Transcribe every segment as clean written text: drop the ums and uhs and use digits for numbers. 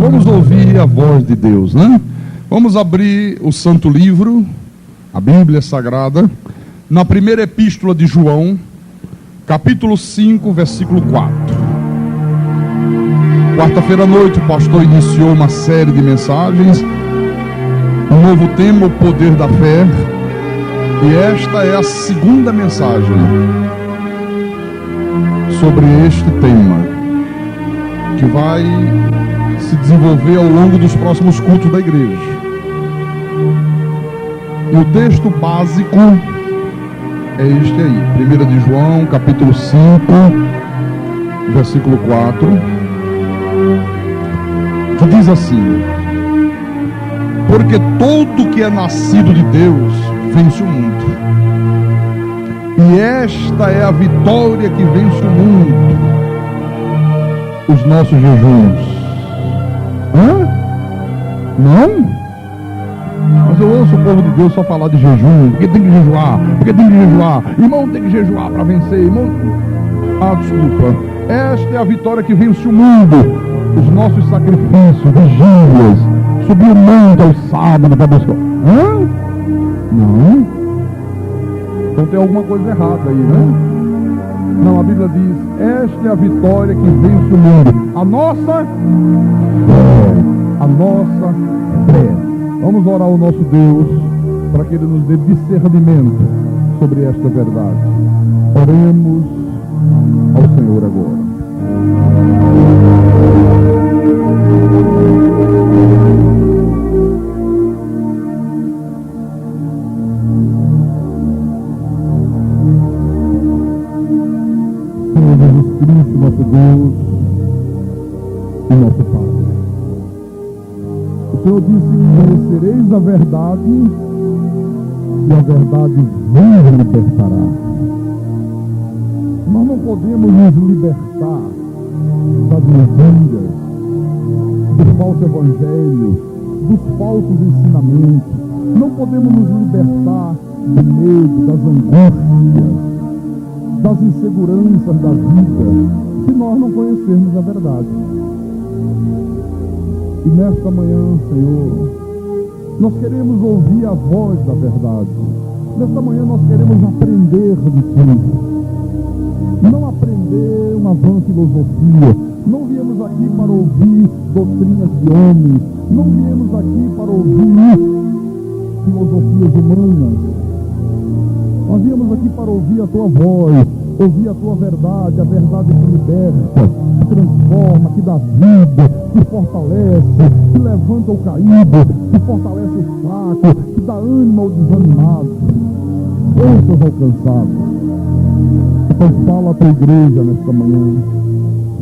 vamos ouvir a voz de Deus, né? Vamos abrir o Santo Livro, a Bíblia Sagrada, na primeira epístola de João, capítulo 5, versículo 4. Quarta-feira à noite o pastor iniciou uma série de mensagens, um novo tema, o poder da fé, e esta é a segunda mensagem sobre este tema, que vai se desenvolver ao longo dos próximos cultos da igreja. E o texto básico é este aí, 1 de João, capítulo 5, versículo 4, que diz assim: porque todo que é nascido de Deus vence o mundo, e esta é a vitória que vence o mundo, os nossos jejuns. Não? Mas eu ouço o povo de Deus só falar de jejum, porque tem que jejuar, irmão, tem que jejuar para vencer, irmão. Desculpa, esta é a vitória que vence o mundo, os nossos sacrifícios, vigílias, subir o monte ao sábado para buscar. Não? Então tem alguma coisa errada aí, né? Não, a Bíblia diz: esta é a vitória que vence o mundo, a nossa fé. Vamos orar ao nosso Deus para que Ele nos dê discernimento sobre esta verdade. Oremos ao Senhor agora. Senhor Jesus Cristo, nosso Deus e nosso Pai, o Senhor disse: conhecereis a verdade, e a verdade vos libertará. Nós não podemos nos libertar das mentiras, do falso evangelho, dos falsos ensinamentos. Não podemos nos libertar do medo, das angústias, das inseguranças da vida, se nós não conhecermos a verdade. E nesta manhã, Senhor, nós queremos ouvir a voz da verdade. Nesta manhã nós queremos aprender de Ti. Não aprender uma vã filosofia. Não viemos aqui para ouvir doutrinas de homens. Não viemos aqui para ouvir filosofias humanas. Nós viemos aqui para ouvir a Tua voz, ouvir a Tua verdade, a verdade que liberta, que transforma, que dá vida, que fortalece, que levanta o caído, que fortalece o fraco, que dá ânimo ao desanimado. Ouça os alcançados. Então fala à Tua igreja nesta manhã.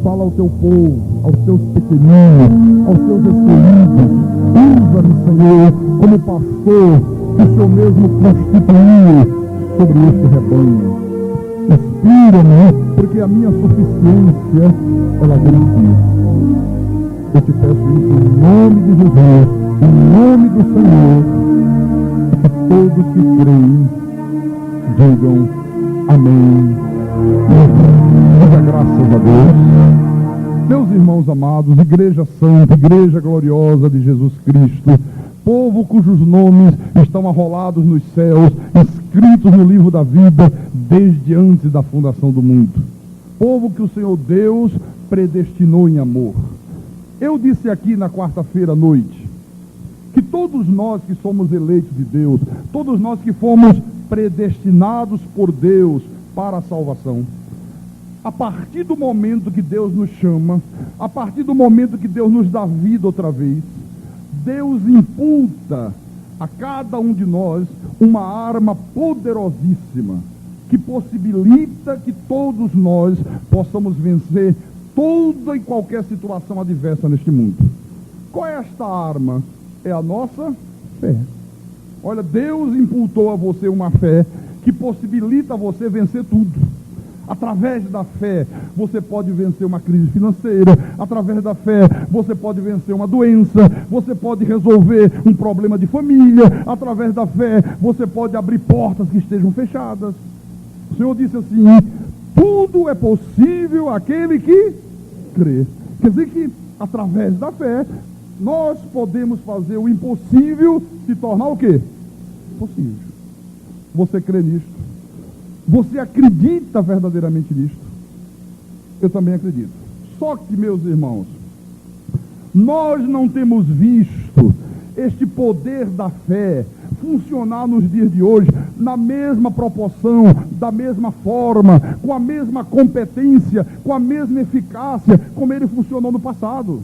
Fala ao Teu povo, aos Teus pequeninos, aos Teus escolhidos. Usa-me, Senhor, como pastor que o Senhor mesmo constituiu sobre este rebanho. Inspira-me, porque a minha suficiência, ela vem de Ti. Eu te peço isso em nome de Jesus, em nome do Senhor, que todos que creem digam amém. Muita graças a Deus. Meus irmãos amados, Igreja Santa, Igreja Gloriosa de Jesus Cristo, povo cujos nomes estão arrolados nos céus, escritos no livro da vida desde antes da fundação do mundo. Povo que o Senhor Deus predestinou em amor. Eu disse aqui na quarta-feira à noite que todos nós que somos eleitos de Deus, todos nós que fomos predestinados por Deus para a salvação, a partir do momento que Deus nos chama, a partir do momento que Deus nos dá vida outra vez, Deus imputa a cada um de nós uma arma poderosíssima que possibilita que todos nós possamos vencer toda e qualquer situação adversa neste mundo. Qual é esta arma? É a nossa fé. Olha, Deus imputou a você uma fé que possibilita você vencer tudo. Através da fé, você pode vencer uma crise financeira. Através da fé, você pode vencer uma doença. Você pode resolver um problema de família. Através da fé, você pode abrir portas que estejam fechadas. O Senhor disse assim: tudo é possível àquele que crê. Quer dizer que através da fé, nós podemos fazer o impossível se tornar o quê? Possível. Você crê nisto? Você acredita verdadeiramente nisto? Eu também acredito. Só que, meus irmãos, nós não temos visto este poder da fé funcionar nos dias de hoje na mesma proporção, da mesma forma, com a mesma competência, com a mesma eficácia como ele funcionou no passado.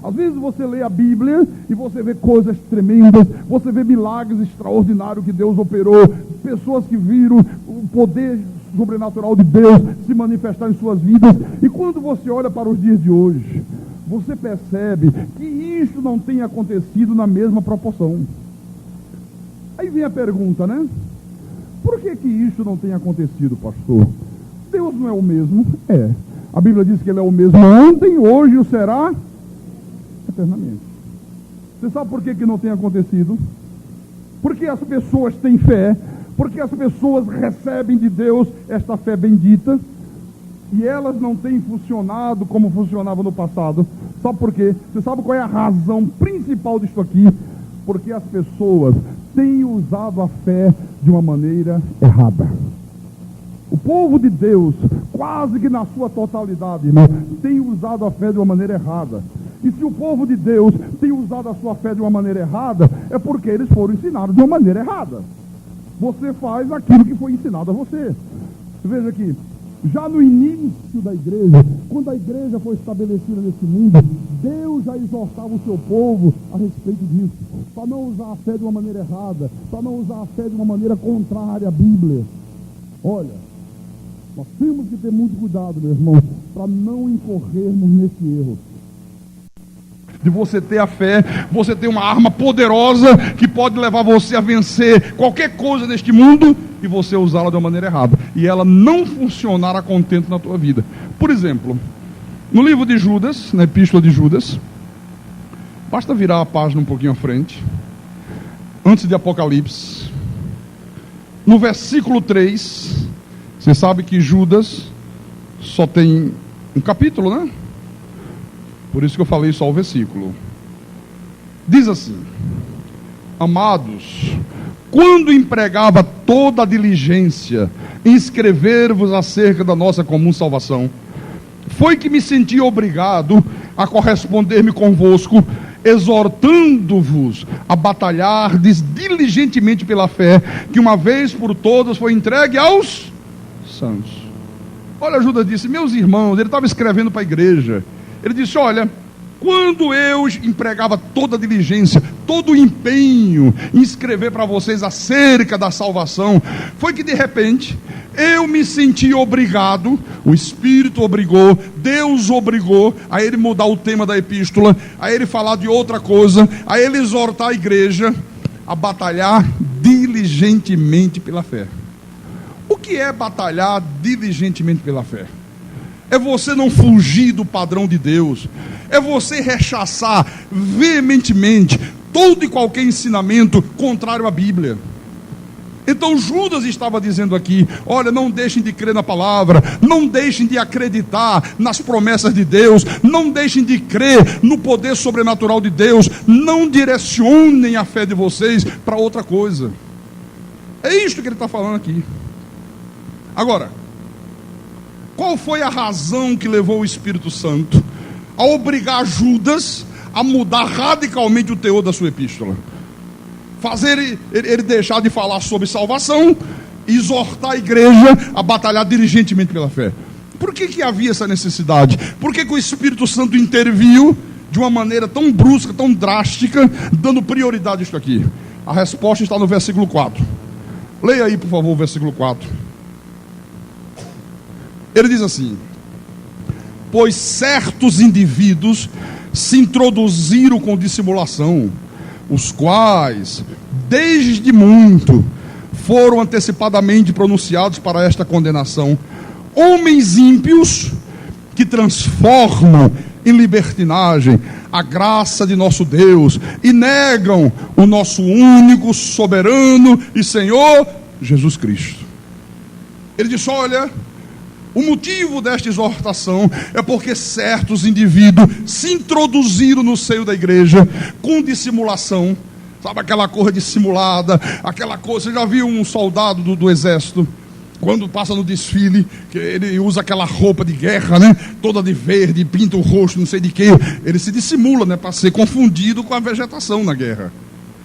Às vezes você lê a Bíblia e você vê coisas tremendas, você vê milagres extraordinários que Deus operou, pessoas que viram o poder sobrenatural de Deus se manifestar em suas vidas. E quando você olha para os dias de hoje, você percebe que isso não tem acontecido na mesma proporção. Aí vem a pergunta, né? Por que isso não tem acontecido, pastor? Deus não é o mesmo? É. A Bíblia diz que Ele é o mesmo ontem, hoje e o será eternamente. Você sabe por que não tem acontecido? Porque as pessoas têm fé, porque as pessoas recebem de Deus esta fé bendita, e elas não têm funcionado como funcionava no passado. Sabe por quê? Você sabe qual é a razão principal disso aqui? Porque as pessoas têm usado a fé de uma maneira errada. O povo de Deus, quase que na sua totalidade, irmão, tem usado a fé de uma maneira errada. E se o povo de Deus tem usado a sua fé de uma maneira errada, é porque eles foram ensinados de uma maneira errada. Você faz aquilo que foi ensinado a você. Veja aqui, já no início da igreja, quando a igreja foi estabelecida nesse mundo, Deus já exortava o seu povo a respeito disso, para não usar a fé de uma maneira errada, para não usar a fé de uma maneira contrária à Bíblia. Olha, nós temos que ter muito cuidado, meu irmão, para não incorrermos nesse erro. De você ter a fé, você ter uma arma poderosa que pode levar você a vencer qualquer coisa neste mundo e você usá-la de uma maneira errada e ela não funcionar a contento na tua vida. Por exemplo, no livro de Judas, na epístola de Judas, basta virar a página um pouquinho à frente, antes de Apocalipse, no versículo 3, você sabe que Judas só tem um capítulo, né? Por isso que eu falei só o versículo. Diz assim: amados, quando empregava toda a diligência em escrever-vos acerca da nossa comum salvação, foi que me senti obrigado a corresponder-me convosco, exortando-vos a batalhardes diligentemente pela fé, que uma vez por todas foi entregue aos santos. Olha, Judas disse, meus irmãos, ele estava escrevendo para a igreja. Ele disse, olha, quando eu empregava toda a diligência, todo o empenho em escrever para vocês acerca da salvação, foi que de repente eu me senti obrigado, o Espírito obrigou, Deus obrigou a ele mudar o tema da epístola, a ele falar de outra coisa, a ele exortar a igreja a batalhar diligentemente pela fé. O que é batalhar diligentemente pela fé? É você não fugir do padrão de Deus, é você rechaçar veementemente todo e qualquer ensinamento contrário à Bíblia. Então Judas estava dizendo aqui, olha, não deixem de crer na palavra, não deixem de acreditar nas promessas de Deus, não deixem de crer no poder sobrenatural de Deus, não direcionem a fé de vocês para outra coisa. É isto que ele está falando aqui. Agora, qual foi a razão que levou o Espírito Santo a obrigar Judas a mudar radicalmente o teor da sua epístola? Fazer ele deixar de falar sobre salvação, exortar a igreja a batalhar diligentemente pela fé. Por que havia essa necessidade? Por que o Espírito Santo interviu de uma maneira tão brusca, tão drástica, dando prioridade a isto aqui? A resposta está no versículo 4. Leia aí, por favor, o versículo 4. Ele diz assim: pois certos indivíduos se introduziram com dissimulação, os quais, desde muito, foram antecipadamente pronunciados para esta condenação, homens ímpios que transformam em libertinagem a graça de nosso Deus e negam o nosso único, soberano e Senhor Jesus Cristo. Ele diz, olha, O motivo desta exortação é porque certos indivíduos se introduziram no seio da igreja com dissimulação. Sabe aquela coisa dissimulada, aquela coisa... Você já viu um soldado do exército, quando passa no desfile, que ele usa aquela roupa de guerra, né? Toda de verde, pinta o rosto, não sei de quê. Ele se dissimula, né? Para ser confundido com a vegetação na guerra.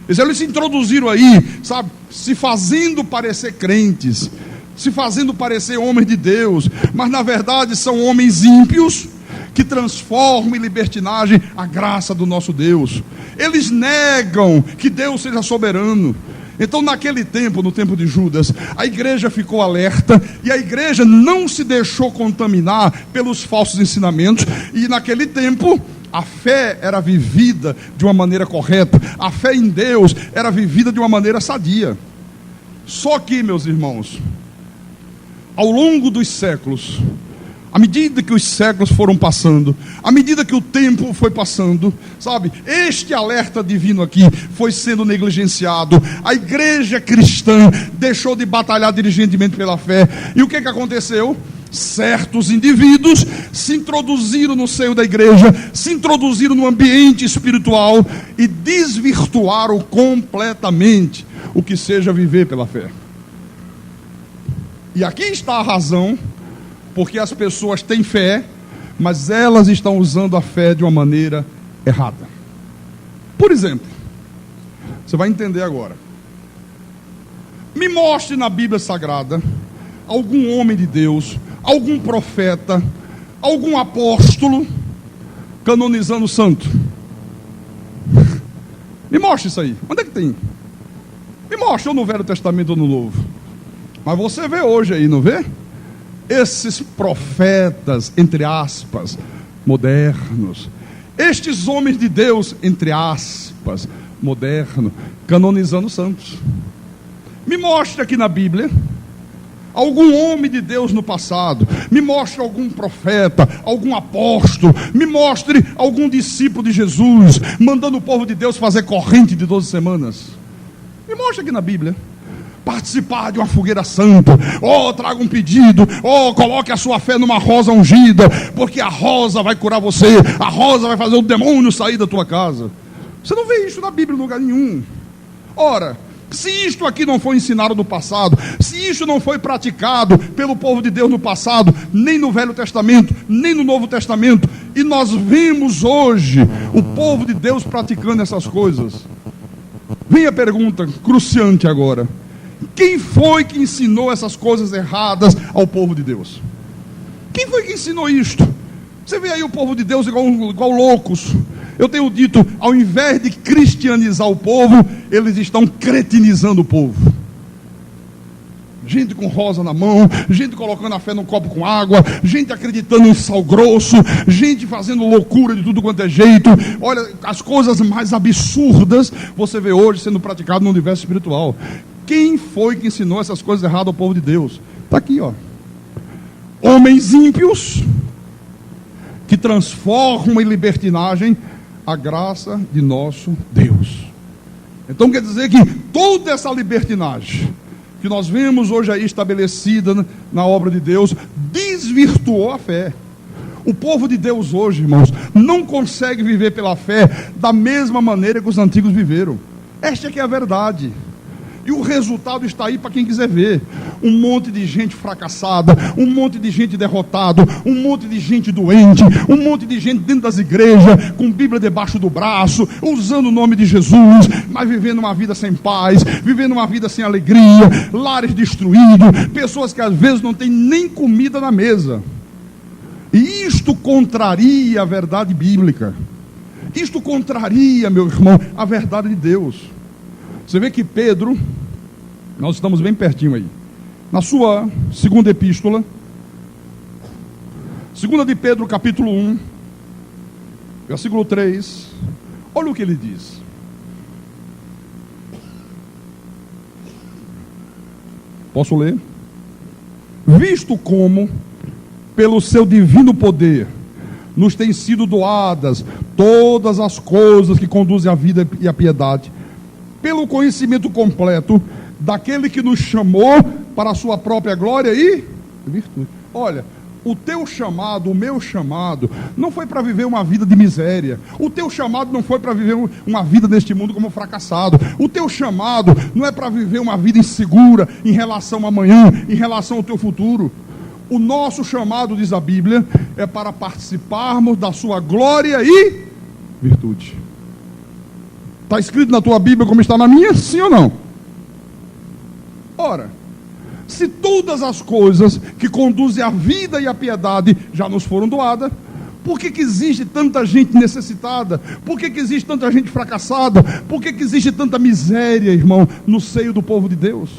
Eles se introduziram aí, sabe? Se fazendo parecer crentes, se fazendo parecer homens de Deus, mas na verdade são homens ímpios que transformam em libertinagem a graça do nosso Deus. Eles negam que Deus seja soberano. Então naquele tempo, no tempo de Judas, a igreja ficou alerta e a igreja não se deixou contaminar pelos falsos ensinamentos. E naquele tempo a fé era vivida de uma maneira correta, a fé em Deus era vivida de uma maneira sadia. Só que, meus irmãos, ao longo dos séculos, à medida que os séculos foram passando, à medida que o tempo foi passando, sabe, este alerta divino aqui foi sendo negligenciado. A igreja cristã deixou de batalhar diligentemente pela fé. E o que aconteceu? Certos indivíduos se introduziram no seio da igreja, se introduziram no ambiente espiritual e desvirtuaram completamente o que seja viver pela fé. E aqui está a razão, porque as pessoas têm fé, mas elas estão usando a fé de uma maneira errada. Por exemplo, você vai entender agora. Me mostre na Bíblia Sagrada algum homem de Deus, algum profeta, algum apóstolo canonizando santo. Me mostre isso aí. Onde é que tem? Me mostre, ou no Velho Testamento ou no Novo. Mas você vê hoje aí, não vê? Esses profetas, entre aspas, modernos, estes homens de Deus, entre aspas, modernos, canonizando santos. Me mostre aqui na Bíblia algum homem de Deus no passado, me mostre algum profeta, algum apóstolo, me mostre algum discípulo de Jesus, mandando o povo de Deus fazer corrente de 12 semanas. Me mostre aqui na Bíblia. Participar de uma fogueira santa, traga um pedido, coloque a sua fé numa rosa ungida, porque a rosa vai curar você, a rosa vai fazer o demônio sair da tua casa. Você não vê isso na Bíblia em lugar nenhum. Ora, se isto aqui não foi ensinado no passado, se isto não foi praticado pelo povo de Deus no passado, nem no Velho Testamento, nem no Novo Testamento, e nós vemos hoje o povo de Deus praticando essas coisas, vem a pergunta cruciante agora: quem foi que ensinou essas coisas erradas ao povo de Deus? Quem foi que ensinou isto? Você vê aí o povo de Deus igual loucos. Eu tenho dito, ao invés de cristianizar o povo, eles estão cretinizando o povo. Gente com rosa na mão, gente colocando a fé num copo com água, gente acreditando em sal grosso, gente fazendo loucura de tudo quanto é jeito. Olha, as coisas mais absurdas você vê hoje sendo praticado no universo espiritual. Quem foi que ensinou essas coisas erradas ao povo de Deus? Está aqui, ó. Homens ímpios que transformam em libertinagem a graça de nosso Deus. Então quer dizer que toda essa libertinagem que nós vemos hoje aí estabelecida na obra de Deus desvirtuou a fé. O povo de Deus hoje, irmãos, não consegue viver pela fé da mesma maneira que os antigos viveram. Esta é que é a verdade. E o resultado está aí para quem quiser ver. Um monte de gente fracassada, um monte de gente derrotada, um monte de gente doente, um monte de gente dentro das igrejas, com Bíblia debaixo do braço, usando o nome de Jesus, mas vivendo uma vida sem paz, vivendo uma vida sem alegria, lares destruídos, pessoas que às vezes não têm nem comida na mesa. E isto contraria a verdade bíblica. Isto contraria, meu irmão, a verdade de Deus. Você vê que Pedro, nós estamos bem pertinho aí, na sua segunda epístola, 2 de Pedro capítulo 1, versículo 3, olha o que ele diz. Posso ler? Visto como, pelo seu divino poder, nos têm sido doadas todas as coisas que conduzem à vida e à piedade, pelo conhecimento completo daquele que nos chamou para a sua própria glória e virtude. Olha, O teu chamado, o meu chamado, não foi para viver uma vida de miséria. O teu chamado não foi para viver uma vida neste mundo como fracassado. O teu chamado não é para viver uma vida insegura em relação ao amanhã, em relação ao teu futuro. O nosso chamado, diz a Bíblia, é para participarmos da sua glória e virtude. Está escrito na tua Bíblia como está na minha? Sim ou não? Ora, se todas as coisas que conduzem à vida e à piedade já nos foram doadas, por que existe tanta gente necessitada? Por que existe tanta gente fracassada? Por que existe tanta miséria, irmão, no seio do povo de Deus?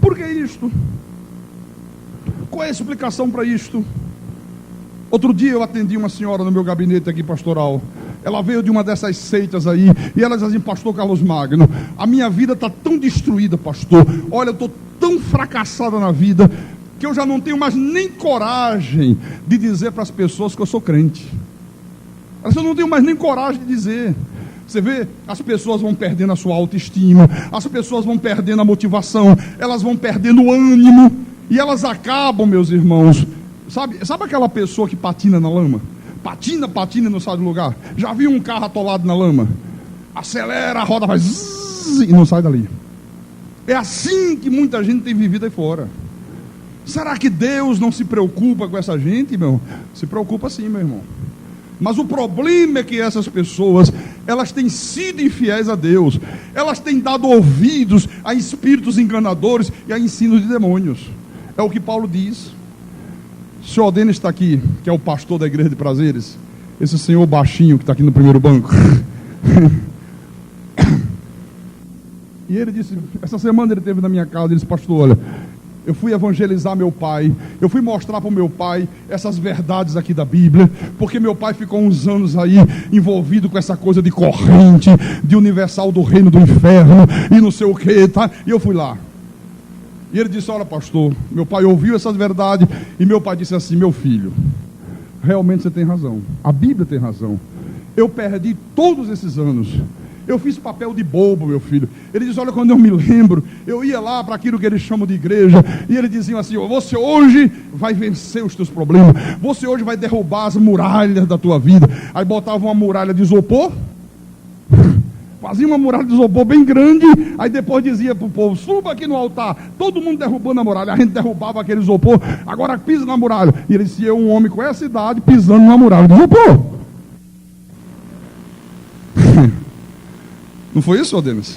Por que isto? Qual é a explicação para isto? Outro dia eu atendi uma senhora no meu gabinete aqui pastoral. Ela veio de uma dessas seitas aí, e ela diz assim: pastor Carlos Magno, a minha vida está tão destruída, pastor. Olha, eu estou tão fracassada na vida, que eu já não tenho mais nem coragem de dizer para as pessoas que eu sou crente. Eu não tenho mais nem coragem de dizer. Você vê, as pessoas vão perdendo a sua autoestima, as pessoas vão perdendo a motivação, elas vão perdendo o ânimo, e elas acabam, meus irmãos, sabe aquela pessoa que patina na lama? Patina e não sai do lugar. Já viu um carro atolado na lama? Acelera, a roda faz zzz, e não sai dali. É assim que muita gente tem vivido aí fora. Será que Deus não se preocupa com essa gente, meu irmão? Se preocupa sim, meu irmão. Mas o problema é que essas pessoas, elas têm sido infiéis a Deus. Elas têm dado ouvidos a espíritos enganadores e a ensinos de demônios. É o que Paulo diz. O senhor Denis está aqui, que é o pastor da igreja de Prazeres. Esse senhor baixinho que está aqui no primeiro banco. E ele disse, essa semana ele esteve na minha casa, ele disse: pastor, olha, eu fui evangelizar meu pai, eu fui mostrar para o meu pai essas verdades aqui da Bíblia, porque meu pai ficou uns anos aí envolvido com essa coisa de corrente, de universal do reino do inferno, e não sei o que, tá? E eu fui lá. E ele disse: olha, pastor, meu pai ouviu essas verdades, e meu pai disse assim: meu filho, realmente você tem razão, a Bíblia tem razão, eu perdi todos esses anos, eu fiz papel de bobo, meu filho. Ele diz: olha, quando eu me lembro, eu ia lá para aquilo que eles chamam de igreja, e eles diziam assim: você hoje vai vencer os teus problemas, você hoje vai derrubar as muralhas da tua vida. Aí botavam uma muralha de isopor, fazia uma muralha de isopor bem grande, aí depois dizia para o povo: suba aqui no altar, todo mundo derrubando a muralha. A gente derrubava aquele isopor, agora pisa na muralha. E ele disse: eu, um homem com essa idade, pisando na muralha de isopor. Não foi isso, ó Denis?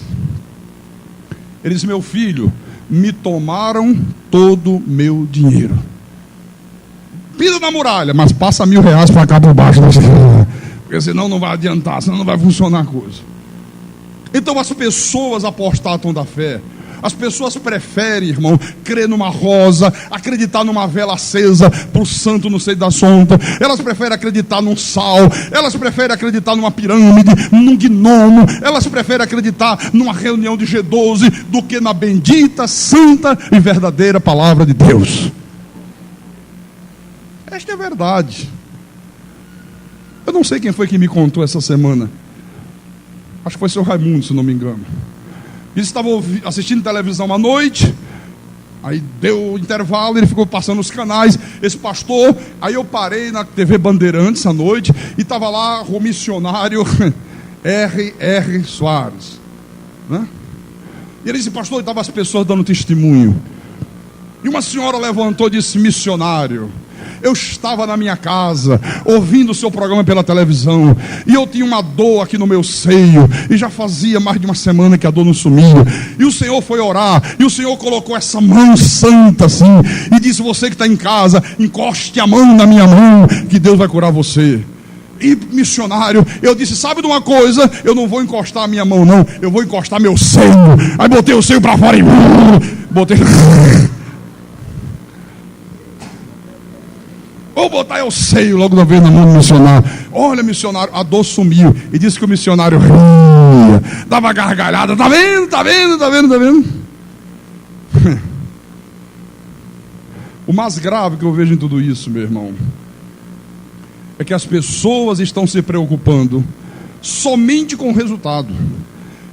Ele disse: meu filho, me tomaram todo o meu dinheiro. Pisa na muralha, mas passa R$1.000 para cá por baixo, porque senão não vai adiantar, senão não vai funcionar a coisa. Então as pessoas apostatam da fé. As pessoas preferem, irmão, crer numa rosa, acreditar numa vela acesa para o santo no seio da sombra. Elas preferem acreditar num sal, elas preferem acreditar numa pirâmide, num gnomo, elas preferem acreditar numa reunião de G12 do que na bendita, santa e verdadeira palavra de Deus. Esta é a verdade. Eu não sei quem foi que me contou essa semana. Acho que foi o seu Raimundo, se não me engano. Ele estava assistindo televisão à noite, aí deu o intervalo, ele ficou passando os canais, esse pastor, aí eu parei na TV Bandeirantes à noite, e estava lá o missionário R.R. Soares, né? E ele disse: pastor, estava as pessoas dando testemunho, e uma senhora levantou e disse: missionário, eu estava na minha casa, ouvindo o seu programa pela televisão, e eu tinha uma dor aqui no meu seio, e já fazia mais de uma semana que a dor não sumia, e o Senhor foi orar, e o Senhor colocou essa mão santa assim, e disse: você que está em casa, encoste a mão na minha mão, que Deus vai curar você. E missionário, eu disse: sabe de uma coisa, eu não vou encostar a minha mão não, eu vou encostar meu seio. Aí botei o seio para fora e botei... Vou botar o seio logo uma vez na mão do missionário. Olha, missionário, a dor sumiu. E disse que o missionário ria, dava gargalhada. Tá vendo, tá vendo, tá vendo, tá vendo? O mais grave que eu vejo em tudo isso, meu irmão, é que as pessoas estão se preocupando somente com o resultado.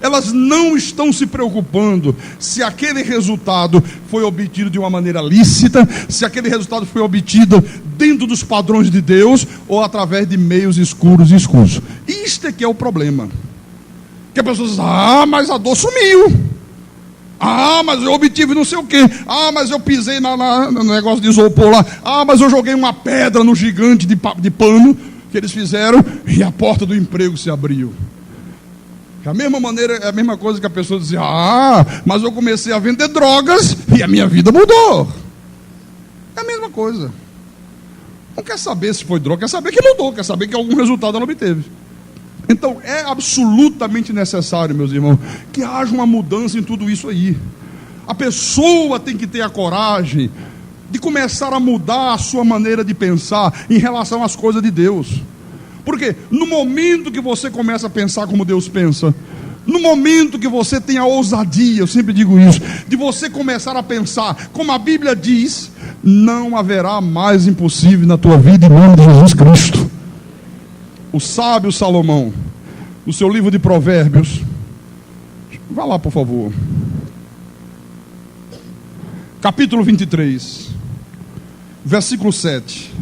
elas não estão se preocupando se aquele resultado foi obtido de uma maneira lícita, se aquele resultado foi obtido dentro dos padrões de Deus ou através de meios escuros e escusos. Isto é que é o problema. Que a pessoa diz: ah, mas a dor sumiu. Ah, mas eu obtive não sei o quê. Ah, mas eu pisei no negócio de isopor lá. Ah, mas eu joguei uma pedra no gigante de pano que eles fizeram e a porta do emprego se abriu. Da mesma maneira, é a mesma coisa que a pessoa dizia: ah, mas eu comecei a vender drogas e a minha vida mudou. É a mesma coisa. Não quer saber se foi droga, quer saber que mudou, quer saber que algum resultado ela obteve. Então é absolutamente necessário, meus irmãos, que haja uma mudança em tudo isso aí. A pessoa tem que ter a coragem de começar a mudar a sua maneira de pensar em relação às coisas de Deus. Porque no momento que você começa a pensar como Deus pensa, no momento que você tem a ousadia, eu sempre digo isso, de você começar a pensar como a Bíblia diz, não haverá mais impossível na tua vida, em nome de Jesus Cristo. O sábio Salomão, no seu livro de Provérbios, vá lá por favor, capítulo 23, versículo 7.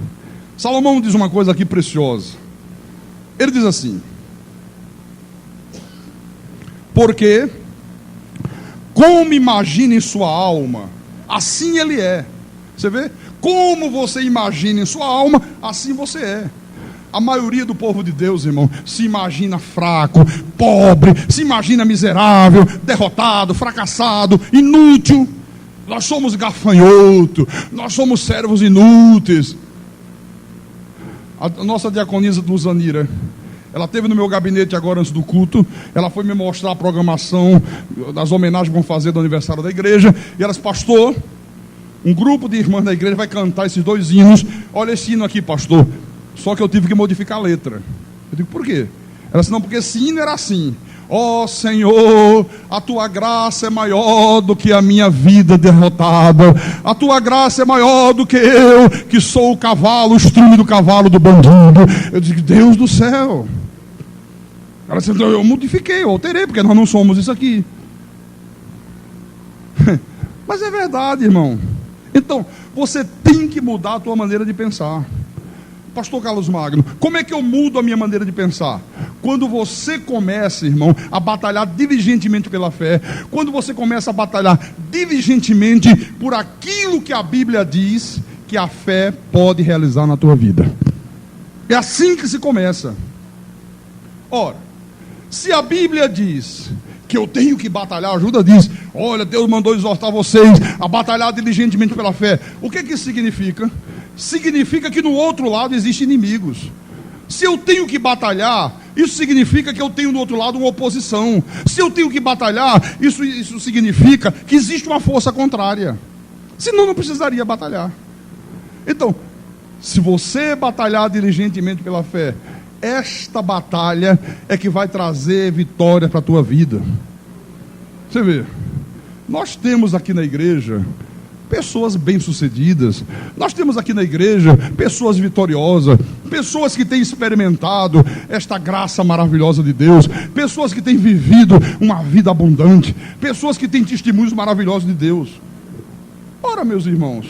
Salomão diz uma coisa aqui preciosa. Ele diz assim: porque como imagina em sua alma, assim ele é. Você vê? Como você imagina em sua alma, assim você é. A maioria do povo de Deus, irmão, se imagina fraco, pobre, se imagina miserável, derrotado, fracassado, inútil. Nós somos gafanhoto, nós somos servos inúteis. A nossa diaconisa Luzanira, ela esteve no meu gabinete agora antes do culto. Ela foi me mostrar a programação das homenagens que vão fazer do aniversário da igreja. E ela disse: pastor, um grupo de irmãs da igreja vai cantar esses 2 hinos. Olha esse hino aqui, pastor. Só que eu tive que modificar a letra. Eu digo: por quê? Ela disse: não, porque esse hino era assim: ó Senhor, a tua graça é maior do que a minha vida derrotada. A tua graça é maior do que eu, que sou o cavalo, o estrume do cavalo do bandido. Eu digo: Deus do céu. Ela disse: eu modifiquei, eu alterei, porque nós não somos isso aqui. Mas é verdade, irmão. Então, você tem que mudar a tua maneira de pensar. Pastor Carlos Magno, como é que eu mudo a minha maneira de pensar? Quando você começa, irmão, a batalhar diligentemente pela fé, quando você começa a batalhar diligentemente por aquilo que a Bíblia diz que a fé pode realizar na tua vida. É assim que se começa. Ora, se a Bíblia diz que eu tenho que batalhar, a Judas diz: olha, Deus mandou exortar vocês a batalhar diligentemente pela fé. O que isso significa? Significa que no outro lado existem inimigos. Se eu tenho que batalhar, isso significa que eu tenho do outro lado uma oposição. Se eu tenho que batalhar, isso significa que existe uma força contrária. Senão não precisaria batalhar. Então, se você batalhar diligentemente pela fé, esta batalha é que vai trazer vitória para a tua vida. Você vê, nós temos aqui na igreja pessoas bem-sucedidas. Nós temos aqui na igreja pessoas vitoriosas, pessoas que têm experimentado esta graça maravilhosa de Deus, pessoas que têm vivido uma vida abundante, pessoas que têm testemunhos maravilhosos de Deus. Ora, meus irmãos,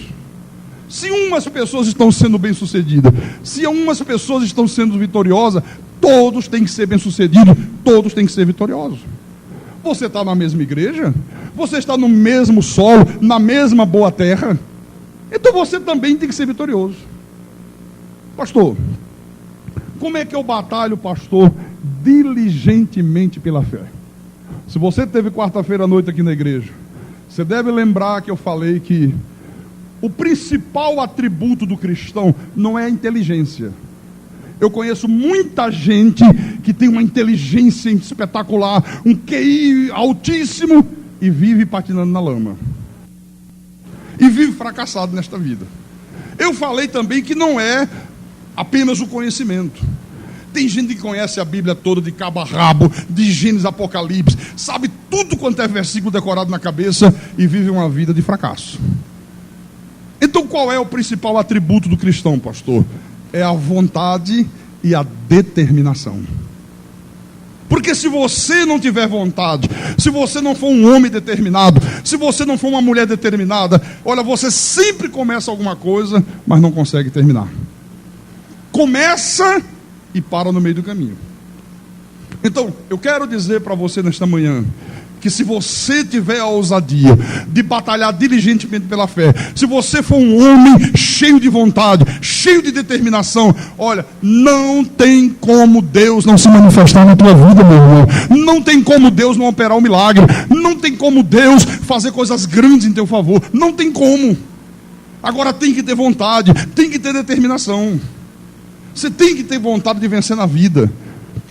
se umas pessoas estão sendo bem-sucedidas, se umas pessoas estão sendo vitoriosas, todos têm que ser bem-sucedidos, todos têm que ser vitoriosos. Você está na mesma igreja? Você está no mesmo solo, na mesma boa terra? Então você também tem que ser vitorioso. Pastor, como é que eu batalho, pastor, diligentemente pela fé? Se você teve quarta-feira à noite aqui na igreja, você deve lembrar que eu falei que o principal atributo do cristão não é a inteligência. Eu conheço muita gente que tem uma inteligência espetacular, um QI altíssimo, e vive patinando na lama. E vive fracassado nesta vida. Eu falei também que não é apenas o conhecimento. Tem gente que conhece a Bíblia toda de cabo a rabo, de Gênesis, Apocalipse, sabe tudo quanto é versículo decorado na cabeça e vive uma vida de fracasso. Então qual é o principal atributo do cristão, pastor? É a vontade e a determinação. Porque se você não tiver vontade, se você não for um homem determinado, se você não for uma mulher determinada, olha, você sempre começa alguma coisa, mas não consegue terminar. Começa e para no meio do caminho. Então, eu quero dizer para você nesta manhã, que se você tiver a ousadia de batalhar diligentemente pela fé, se você for um homem cheio de vontade, cheio de determinação, olha, não tem como Deus não se manifestar na tua vida, meu irmão. Não tem como Deus não operar um milagre. Não tem como Deus fazer coisas grandes em teu favor. Não tem como. Agora tem que ter vontade, tem que ter determinação. Você tem que ter vontade de vencer na vida.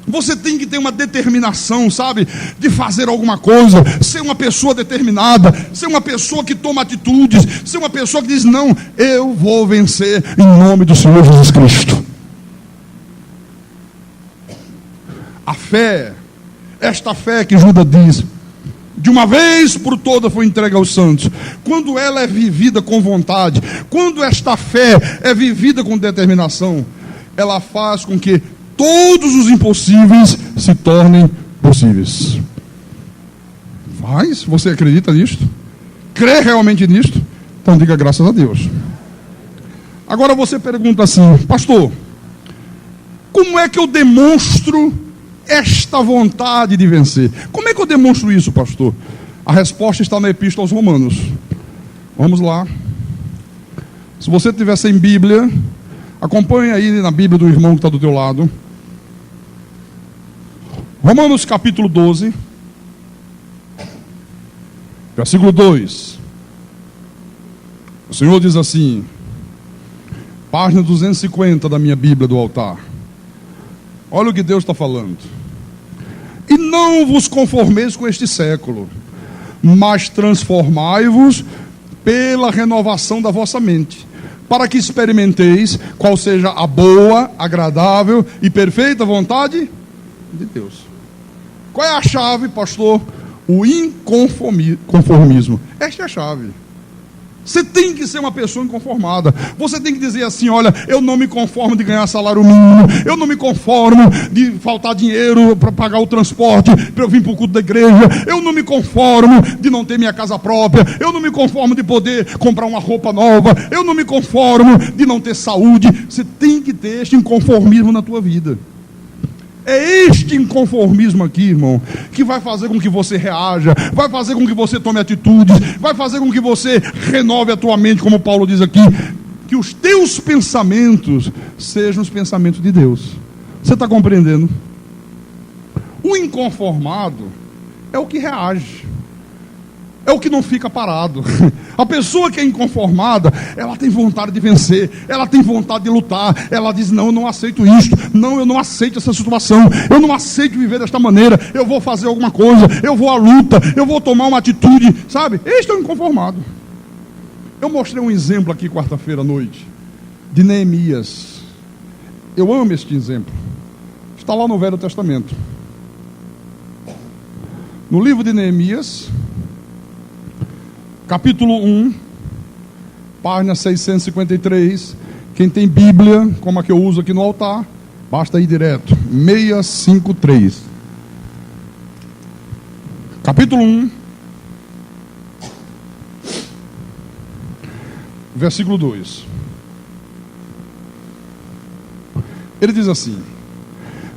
Você tem que ter uma determinação, sabe, de fazer alguma coisa, ser uma pessoa determinada, ser uma pessoa que toma atitudes, ser uma pessoa que diz, não, eu vou vencer em nome do Senhor Jesus Cristo. A fé, esta fé que Judas diz, de uma vez por toda foi entregue aos santos. Quando ela é vivida com vontade, quando esta fé é vivida com determinação, ela faz com que todos os impossíveis se tornem possíveis. Faz? Você acredita nisto? Crê realmente nisto? Então diga graças a Deus. Agora você pergunta assim, pastor, como é que eu demonstro esta vontade de vencer? Como é que eu demonstro isso, pastor? A resposta está na Epístola aos Romanos. Vamos lá. Se você tiver sem Bíblia, acompanhe aí na Bíblia do irmão que está do teu lado. Romanos capítulo 12, versículo 2. O Senhor diz assim, página 250 da minha Bíblia do altar. Olha o que Deus está falando. E não vos conformeis com este século, mas transformai-vos pela renovação da vossa mente, para que experimenteis qual seja a boa, agradável e perfeita vontade de Deus. Qual é a chave, pastor? O inconformismo. Esta é a chave. Você tem que ser uma pessoa inconformada. Você tem que dizer assim, olha, eu não me conformo de ganhar salário mínimo, eu não me conformo de faltar dinheiro para pagar o transporte, para eu vir para o culto da igreja, eu não me conformo de não ter minha casa própria, eu não me conformo de poder comprar uma roupa nova, eu não me conformo de não ter saúde. Você tem que ter este inconformismo na tua vida. É este inconformismo aqui, irmão, que vai fazer com que você reaja, vai fazer com que você tome atitudes, vai fazer com que você renove a tua mente, como Paulo diz aqui, que os teus pensamentos sejam os pensamentos de Deus. Você está compreendendo? O inconformado é o que reage, é o que não fica parado. A pessoa que é inconformada, ela tem vontade de vencer, ela tem vontade de lutar, ela diz, não, eu não aceito isto, não, eu não aceito essa situação, eu não aceito viver desta maneira, eu vou fazer alguma coisa, eu vou à luta, eu vou tomar uma atitude, sabe? Este é o inconformado. Eu mostrei um exemplo aqui quarta-feira à noite, de Neemias. Eu amo este exemplo. Está lá no Velho Testamento. No livro de Neemias, capítulo 1, página 653. Quem tem Bíblia, como a que eu uso aqui no altar, basta ir direto. 653. Capítulo 1, versículo 2. Ele diz assim: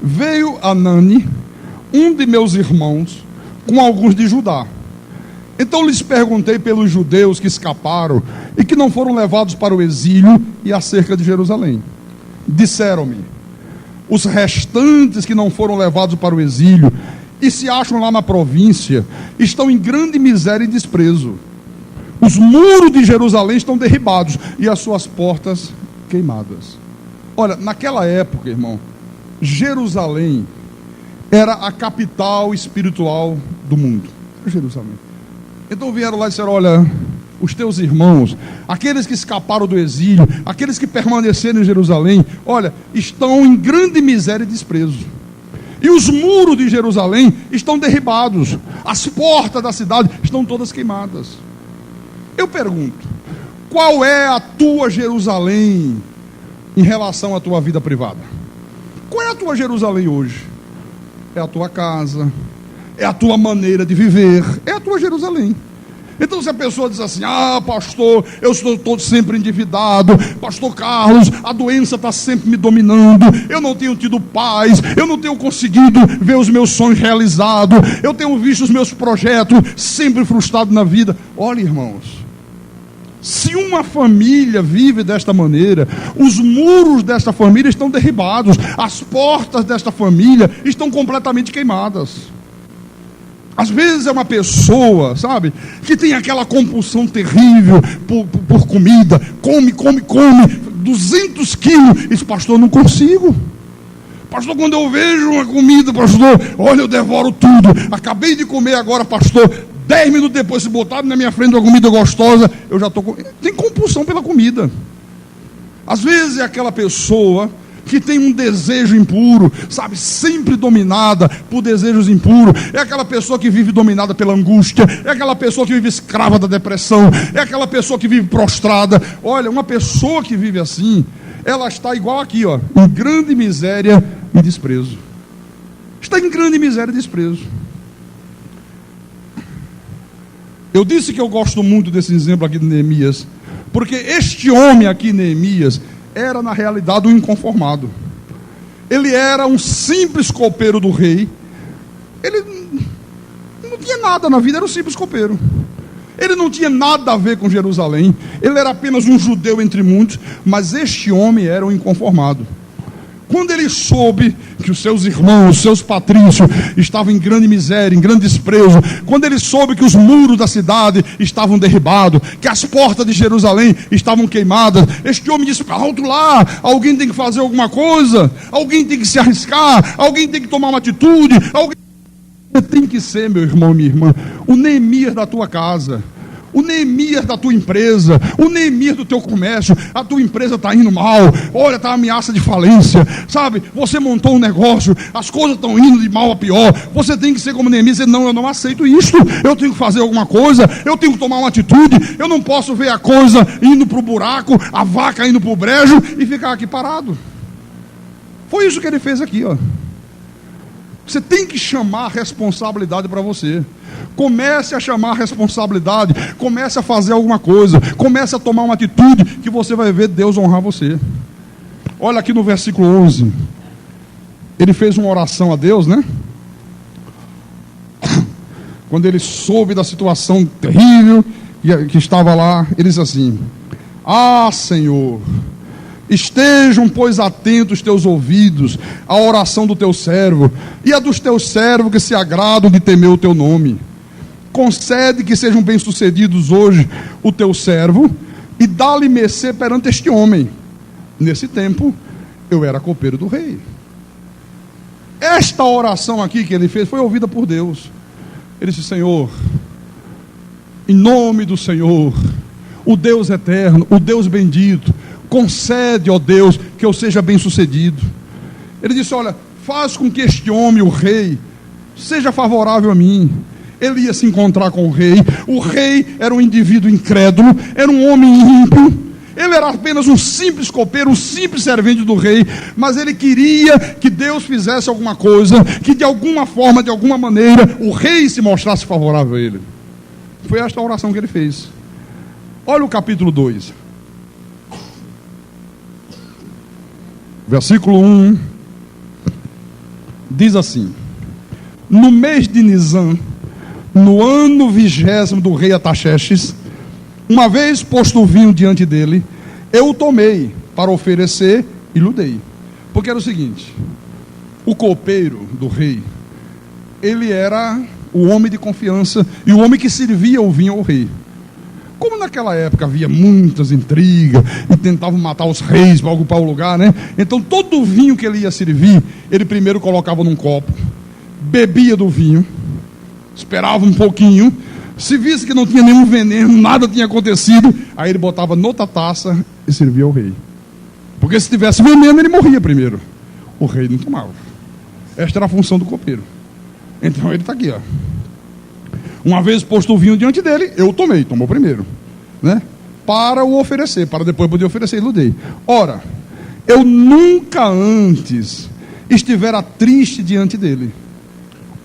veio Anani, um de meus irmãos, com alguns de Judá. Então lhes perguntei pelos judeus que escaparam e que não foram levados para o exílio e acerca de Jerusalém. Disseram-me: os restantes que não foram levados para o exílio e se acham lá na província estão em grande miséria e desprezo. Os muros de Jerusalém estão derribados e as suas portas queimadas. Olha, naquela época, irmão, Jerusalém era a capital espiritual do mundo. Jerusalém. Então vieram lá e disseram: olha, os teus irmãos, aqueles que escaparam do exílio, aqueles que permaneceram em Jerusalém, olha, estão em grande miséria e desprezo. E os muros de Jerusalém estão derribados, as portas da cidade estão todas queimadas. Eu pergunto: qual é a tua Jerusalém em relação à tua vida privada? Qual é a tua Jerusalém hoje? é a tua casa, é a tua maneira de viver, é a tua Jerusalém. Então, se a pessoa diz assim: ah, pastor, eu estou sempre endividado, pastor Carlos, a doença está sempre me dominando, eu não tenho tido paz, eu não tenho conseguido ver os meus sonhos realizados, eu tenho visto os meus projetos sempre frustrados na vida. Olha, irmãos, se uma família vive desta maneira, os muros desta família estão derribados, as portas desta família estão completamente queimadas. Às vezes é uma pessoa, sabe, que tem aquela compulsão terrível por comida, come 200 quilos, e diz: pastor, eu não consigo. Pastor, quando eu vejo uma comida, pastor, olha, eu devoro tudo. Acabei de comer agora, pastor, 10 minutos depois, se botaram na minha frente uma comida gostosa, eu já estou... Tem compulsão pela comida. Às vezes é aquela pessoa que tem um desejo impuro, sabe, sempre dominada por desejos impuros. É aquela pessoa que vive dominada pela angústia, é aquela pessoa que vive escrava da depressão, é aquela pessoa que vive prostrada. Olha, uma pessoa que vive assim, ela está igual aqui, ó, em grande miséria e desprezo. Está em grande miséria e desprezo. Eu disse que eu gosto muito desse exemplo aqui de Neemias, porque este homem aqui, Neemias, era na realidade um inconformado. Ele era um simples copeiro do rei. Ele não tinha nada na vida, era um simples copeiro. Ele não tinha nada a ver com Jerusalém. Ele era apenas um judeu entre muitos. Mas este homem era um inconformado. Quando ele soube que os seus irmãos, os seus patrícios estavam em grande miséria, em grande desprezo, quando ele soube que os muros da cidade estavam derribados, que as portas de Jerusalém estavam queimadas, este homem disse: alto lá, alguém tem que fazer alguma coisa, alguém tem que se arriscar, alguém tem que tomar uma atitude, Você tem que ser, meu irmão, minha irmã, o Neemias da tua casa, o Neemias da tua empresa, o Neemias do teu comércio. A tua empresa está indo mal, olha, está ameaça de falência, sabe, você montou um negócio, as coisas estão indo de mal a pior. Você tem que ser como Neemias, dizer: não, eu não aceito isso, eu tenho que fazer alguma coisa, eu tenho que tomar uma atitude, eu não posso ver a coisa indo para o buraco, a vaca indo para o brejo e ficar aqui parado. Foi isso que ele fez aqui, ó. Você tem que chamar a responsabilidade para você. Comece a chamar a responsabilidade, comece a fazer alguma coisa, comece a tomar uma atitude, que você vai ver Deus honrar você. Olha aqui no versículo 11. Ele fez uma oração a Deus, né? Quando ele soube da situação terrível que estava lá, ele disse assim: ah, Senhor, estejam, pois, atentos os teus ouvidos à oração do teu servo e a dos teus servos que se agradam de temer o teu nome. Concede que sejam bem-sucedidos hoje o teu servo e dá-lhe mercê perante este homem. Nesse tempo, eu era copeiro do rei. Esta oração aqui que ele fez foi ouvida por Deus. Ele disse: Senhor, em nome do Senhor, o Deus eterno, o Deus bendito, concede, ó Deus, que eu seja bem sucedido. Ele disse: olha, faz com que este homem, o rei, seja favorável a mim. Ele ia se encontrar com o rei. O rei era um indivíduo incrédulo, era um homem ímpio. Ele era apenas um simples copeiro, um simples servente do rei, mas ele queria que Deus fizesse alguma coisa, que de alguma forma, de alguma maneira, o rei se mostrasse favorável a ele. Foi esta a oração que ele fez. Olha o capítulo 2. Versículo 1, diz assim: no mês de Nisan, no ano 20º do rei Artaxerxes, uma vez posto o vinho diante dele, eu o tomei para oferecer e lhe dei. Porque era o seguinte: o copeiro do rei, ele era o homem de confiança e o homem que servia o vinho ao rei. Como naquela época havia muitas intrigas e tentavam matar os reis para ocupar o lugar, né? Então todo o vinho que ele ia servir, ele primeiro colocava num copo, bebia do vinho, esperava um pouquinho, se visse que não tinha nenhum veneno, nada tinha acontecido, aí ele botava noutra taça e servia ao rei. Porque se tivesse veneno, ele morria primeiro. O rei não tomava. Esta era a função do copeiro. Então ele está aqui, ó. Uma vez posto o vinho diante dele, eu tomei, tomou primeiro, né? Para o oferecer, para depois poder oferecer, e lhe dei. Ora, eu nunca antes estivera triste diante dele.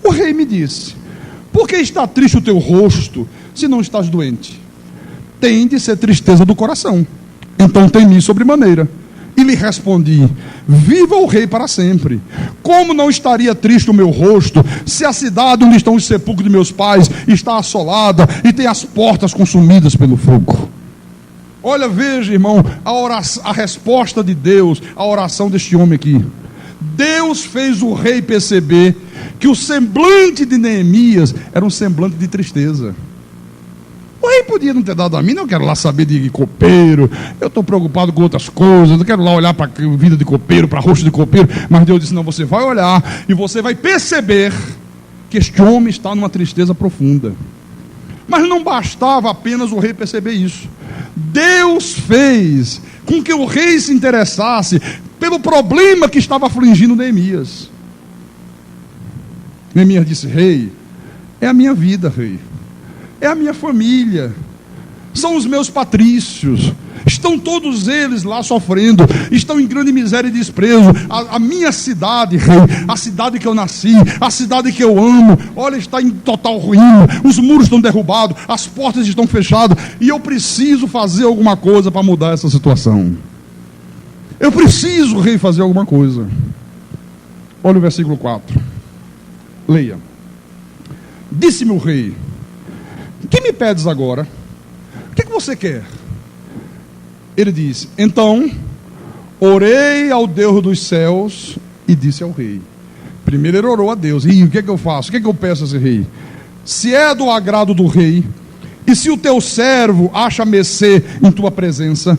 O rei me disse: por que está triste o teu rosto, se não estás doente? Tem de ser tristeza do coração. Então temi sobremaneira. E lhe respondi: viva o rei para sempre. Como não estaria triste o meu rosto, se a cidade onde estão os sepulcros de meus pais está assolada e tem as portas consumidas pelo fogo? Olha, veja, irmão, a resposta de Deus à oração deste homem aqui. Deus fez o rei perceber que o semblante de Neemias era um semblante de tristeza. O rei podia não ter dado a mim, não quero lá saber de copeiro, eu estou preocupado com outras coisas, não quero lá olhar para a vida de copeiro, para rosto de copeiro, mas Deus disse: não, você vai olhar e você vai perceber que este homem está numa tristeza profunda. Mas não bastava apenas o rei perceber isso. Deus fez com que o rei se interessasse pelo problema que estava afligindo Neemias. Neemias disse: rei, é a minha vida, rei. É a minha família, são os meus patrícios, estão todos eles lá sofrendo, estão em grande miséria e desprezo. A minha cidade, rei, a cidade que eu nasci, a cidade que eu amo, olha, está em total ruína, os muros estão derrubados, as portas estão fechadas, e eu preciso fazer alguma coisa para mudar essa situação. Eu preciso, rei, fazer alguma coisa. Olha o versículo 4, leia. Disse-me o rei: que me pedes agora? O que você quer? Ele disse: então orei ao Deus dos céus e disse ao rei. Primeiro ele orou a Deus: e o que eu faço? O que eu peço a esse rei? Se é do agrado do rei, e se o teu servo acha mercê em tua presença,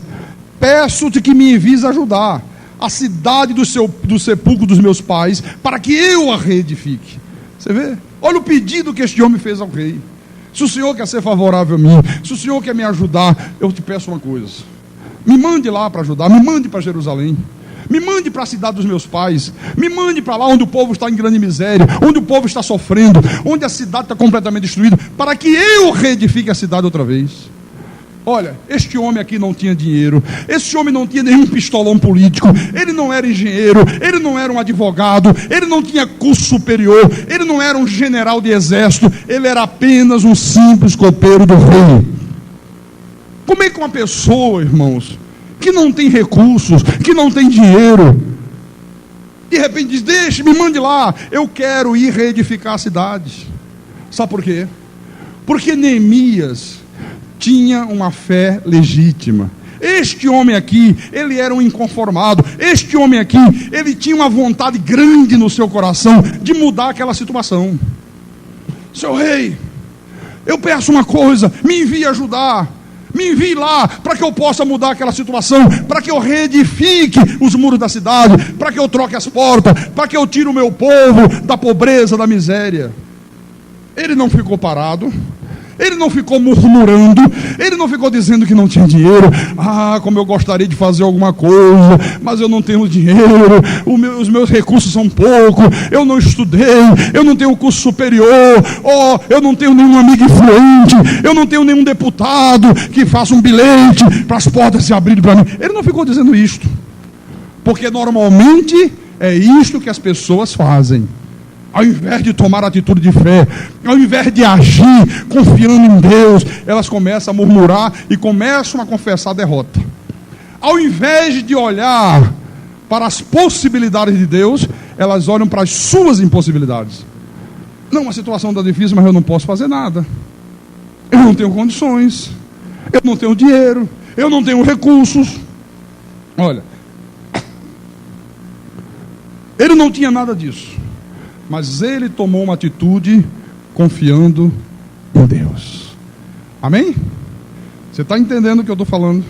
peço-te que me envies ajudar a cidade do sepulcro dos meus pais, para que eu a reedifique. Você vê? Olha o pedido que este homem fez ao rei. Se o Senhor quer ser favorável a mim, se o Senhor quer me ajudar, eu te peço uma coisa: me mande lá para ajudar, me mande para Jerusalém, me mande para a cidade dos meus pais, me mande para lá onde o povo está em grande miséria, onde o povo está sofrendo, onde a cidade está completamente destruída, para que eu reedifique a cidade outra vez. Olha, este homem aqui não tinha dinheiro, este homem não tinha nenhum pistolão político, ele não era engenheiro, ele não era um advogado, ele não tinha curso superior, ele não era um general de exército, ele era apenas um simples copeiro do rei. Como é que uma pessoa, irmãos, que não tem recursos, que não tem dinheiro, de repente diz: deixe, me mande lá, eu quero ir reedificar a cidade? Sabe por quê? Porque Neemias tinha uma fé legítima. Este homem aqui, ele era um inconformado. Este homem aqui, ele tinha uma vontade grande no seu coração de mudar aquela situação. Seu rei, eu peço uma coisa: me envie ajudar, me envie lá para que eu possa mudar aquela situação, para que eu reedifique os muros da cidade, para que eu troque as portas, para que eu tire o meu povo da pobreza, da miséria. Ele não ficou parado, ele não ficou murmurando, ele não ficou dizendo que não tinha dinheiro. Ah, como eu gostaria de fazer alguma coisa, mas eu não tenho dinheiro, os meus recursos são poucos, eu não estudei, eu não tenho curso superior, eu não tenho nenhum amigo influente, eu não tenho nenhum deputado que faça um bilhete para as portas se abrirem para mim. Ele não ficou dizendo isto, porque normalmente é isto que as pessoas fazem. Ao invés de tomar atitude de fé, ao invés de agir confiando em Deus, elas começam a murmurar e começam a confessar a derrota. Ao invés de olhar para as possibilidades de Deus, elas olham para as suas impossibilidades. Não, a situação está difícil, mas eu não posso fazer nada. Eu não tenho condições, eu não tenho dinheiro, eu não tenho recursos. Olha, ele não tinha nada disso, mas ele tomou uma atitude confiando em Deus. Amém? Você está entendendo o que eu estou falando?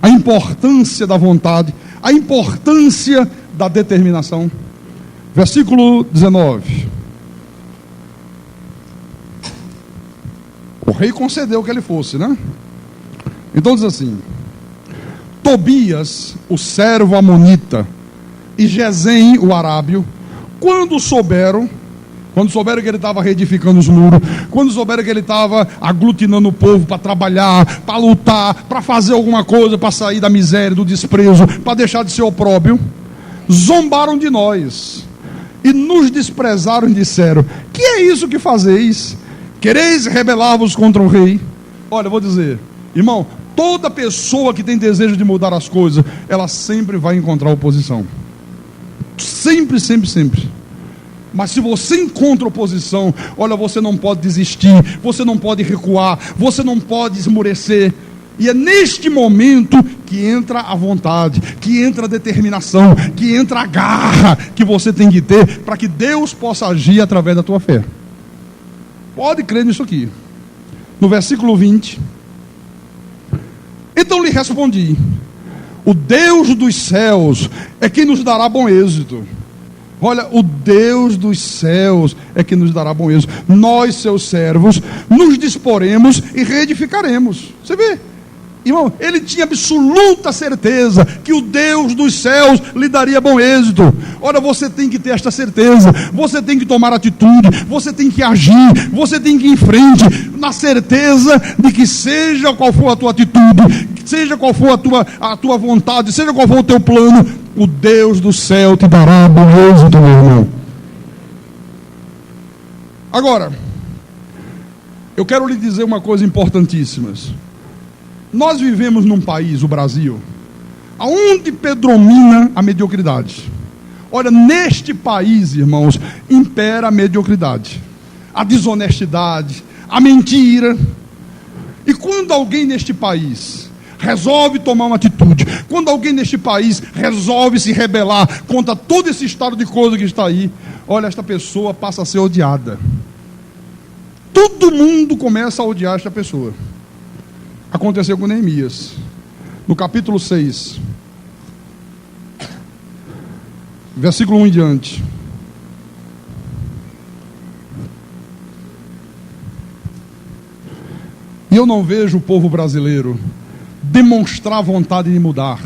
A importância da vontade, a importância da determinação. Versículo 19. O rei concedeu que ele fosse, né? Então diz assim: Tobias, o servo amonita, e Gesem, o arábio, quando souberam que ele estava reedificando os muros, quando souberam que ele estava aglutinando o povo para trabalhar, para lutar, para fazer alguma coisa, para sair da miséria, do desprezo, para deixar de ser opróbrio, zombaram de nós e nos desprezaram e disseram: que é isso que fazeis? Quereis rebelar-vos contra o rei? Olha, eu vou dizer, irmão, toda pessoa que tem desejo de mudar as coisas, ela sempre vai encontrar oposição. Sempre, sempre, sempre. Mas se você encontra oposição, olha, você não pode desistir, você não pode recuar, você não pode esmorecer. E é neste momento que entra a vontade, que entra a determinação, que entra a garra que você tem que ter para que Deus possa agir através da tua fé. Pode crer nisso aqui. No versículo 20: então lhe respondi: o Deus dos céus é quem nos dará bom êxito. Olha, o Deus dos céus é que nos dará bom êxito. Nós, seus servos, nos disporemos e reedificaremos. Você vê? Irmão, ele tinha absoluta certeza que o Deus dos céus lhe daria bom êxito. Olha, você tem que ter esta certeza. Você tem que tomar atitude. Você tem que agir. Você tem que ir em frente, na certeza de que seja qual for a tua atitude, seja qual for a tua vontade, seja qual for o teu plano, o Deus do céu te dará bom êxito, meu irmão. Agora, eu quero lhe dizer uma coisa importantíssima. Nós vivemos num país, o Brasil, onde predomina a mediocridade. Olha, neste país, irmãos, impera a mediocridade, a desonestidade, a mentira. E quando alguém neste país resolve tomar uma atitude, quando alguém neste país resolve se rebelar contra todo esse estado de coisa que está aí, olha, esta pessoa passa a ser odiada. Todo mundo começa a odiar esta pessoa. Aconteceu com Neemias, no capítulo 6, versículo 1 em diante. E eu não vejo o povo brasileiro demonstrar vontade de mudar.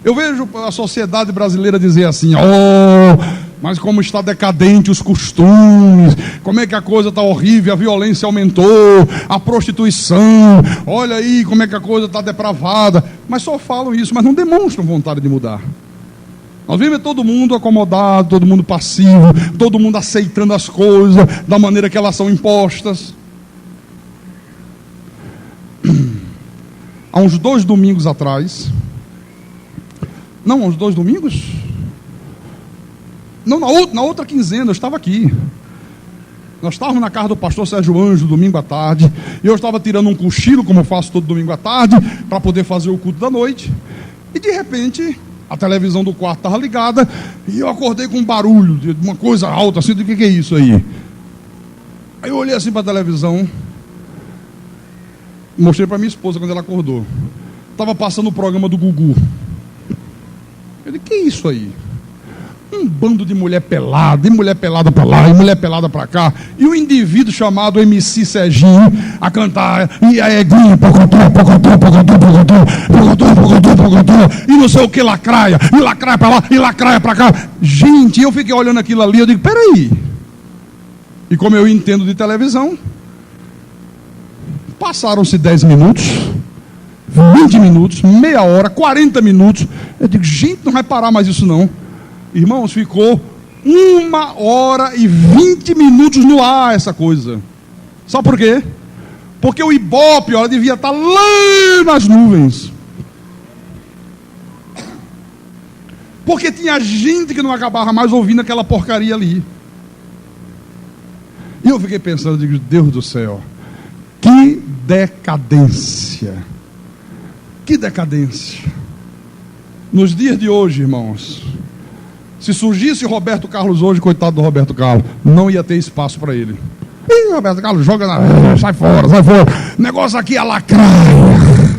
Eu vejo a sociedade brasileira dizer assim: oh, mas como está decadente os costumes, como é que a coisa está horrível, a violência aumentou, a prostituição, olha aí como é que a coisa está depravada. Mas só falam isso, mas não demonstram vontade de mudar. Nós vemos todo mundo acomodado, todo mundo passivo, todo mundo aceitando as coisas da maneira que elas são impostas. Há uns 2 domingos atrás, não, uns 2 domingos? Não, na outra quinzena, eu estava aqui. Nós estávamos na casa do pastor Sérgio Anjo, domingo à tarde, e eu estava tirando um cochilo, como eu faço todo domingo à tarde, para poder fazer o culto da noite, e de repente, a televisão do quarto estava ligada, e eu acordei com um barulho, de uma coisa alta, assim, do que é isso aí? Aí eu olhei assim para a televisão, mostrei para minha esposa quando ela acordou. Estava passando o programa do Gugu. Eu disse: que é isso aí? Um bando de mulher pelada, e mulher pelada para lá, e mulher pelada para cá, e um indivíduo chamado MC Serginho a cantar, e a eguinha, pocotó, pocotó, pocotó, pocotó, pocotó, pocotó, pocotó, e não sei o que, lacraia, e lacraia para lá, e lacraia para cá. Gente, eu fiquei olhando aquilo ali, eu digo: peraí. E como eu entendo de televisão, passaram-se 10 minutos, 20 minutos, meia hora, 40 minutos. Eu digo: gente, não vai parar mais isso não. Irmãos, ficou 1 hora e 20 minutos no ar essa coisa. Sabe por quê? Porque o Ibope, olha, devia estar lá nas nuvens. Porque tinha gente que não acabava mais ouvindo aquela porcaria ali. E eu fiquei pensando, eu digo: Deus do céu, que decadência. Que decadência. Nos dias de hoje, irmãos, se surgisse Roberto Carlos hoje, coitado do Roberto Carlos, não ia ter espaço para ele. Ih, Roberto Carlos, joga na... sai fora, sai fora. Negócio aqui é lacraia.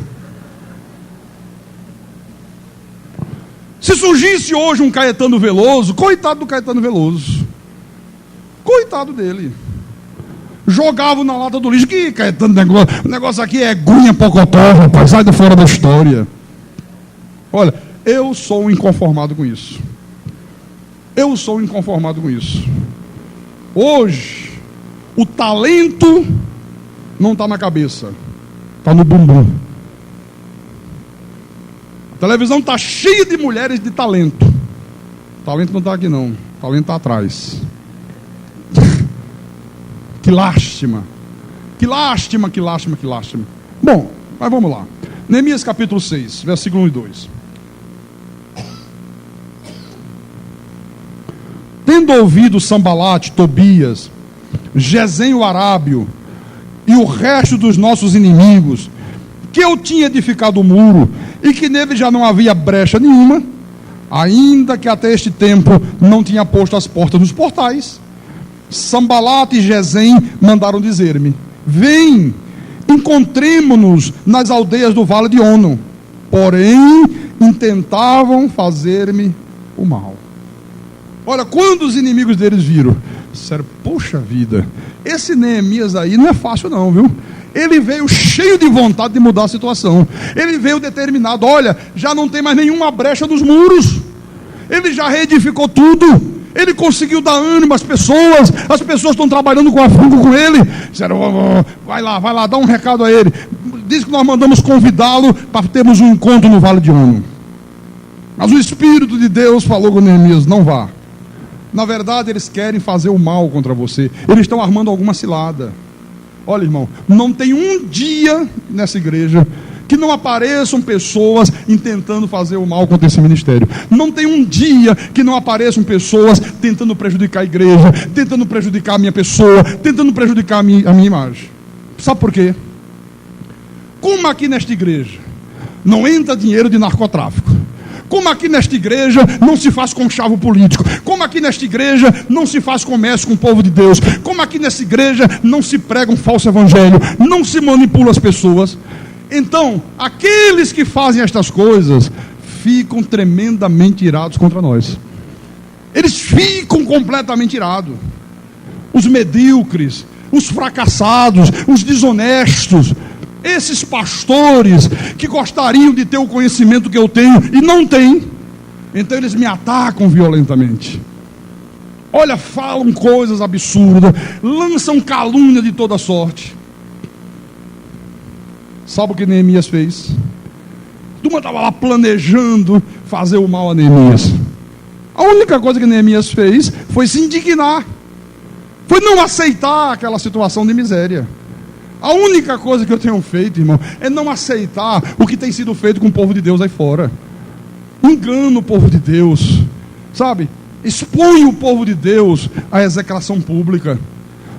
Se surgisse hoje um Caetano Veloso, coitado do Caetano Veloso. Coitado dele. Jogavam na lata do lixo. Que Caetano, o negócio aqui é gunha pocotó, rapaz, sai de fora da história. Olha, eu sou um inconformado com isso. Eu sou inconformado com isso. Hoje, o talento não está na cabeça, está no bumbum. A televisão está cheia de mulheres de talento. O talento não está aqui não. O talento está atrás. Que lástima. Que lástima, que lástima, que lástima. Bom, mas vamos lá. Neemias capítulo 6, versículo 1 e 2. Tendo ouvido Sambalate, Tobias, Gesem o Arábio e o resto dos nossos inimigos, que eu tinha edificado o muro e que nele já não havia brecha nenhuma, ainda que até este tempo não tinha posto as portas nos portais, Sambalate e Gesem mandaram dizer-me: vem, encontremo-nos nas aldeias do vale de Ono. Porém, intentavam fazer-me o mal. Olha, quando os inimigos deles viram, disseram: poxa vida, esse Neemias aí não é fácil não, viu? Ele veio cheio de vontade de mudar a situação. Ele veio determinado: olha, já não tem mais nenhuma brecha nos muros. Ele já reedificou tudo. Ele conseguiu dar ânimo às pessoas estão trabalhando com afinco com ele. Disseram: vai lá, dá um recado a ele. Diz que nós mandamos convidá-lo para termos um encontro no Vale de Ono. Mas o Espírito de Deus falou com Neemias: não vá. Na verdade, eles querem fazer o mal contra você. Eles estão armando alguma cilada. Olha, irmão, não tem um dia nessa igreja que não apareçam pessoas intentando fazer o mal contra esse ministério. Não tem um dia que não apareçam pessoas tentando prejudicar a igreja, tentando prejudicar a minha pessoa, tentando prejudicar a minha imagem. Sabe por quê? Como aqui nesta igreja não entra dinheiro de narcotráfico, como aqui nesta igreja não se faz conchavo político, como aqui nesta igreja não se faz comércio com o povo de Deus, como aqui nesta igreja não se prega um falso evangelho, não se manipula as pessoas, então aqueles que fazem estas coisas ficam tremendamente irados contra nós. Eles ficam completamente irados. Os medíocres, os fracassados, os desonestos, esses pastores que gostariam de ter o conhecimento que eu tenho e não têm, então eles me atacam violentamente. Olha, falam coisas absurdas, lançam calúnia de toda sorte. Sabe o que Neemias fez? A turma estava lá planejando fazer o mal a Neemias. A única coisa que Neemias fez foi se indignar, foi não aceitar aquela situação de miséria. A única coisa que eu tenho feito, irmão, é não aceitar o que tem sido feito com o povo de Deus aí fora. Engana o povo de Deus, sabe? Expõe o povo de Deus à execração pública.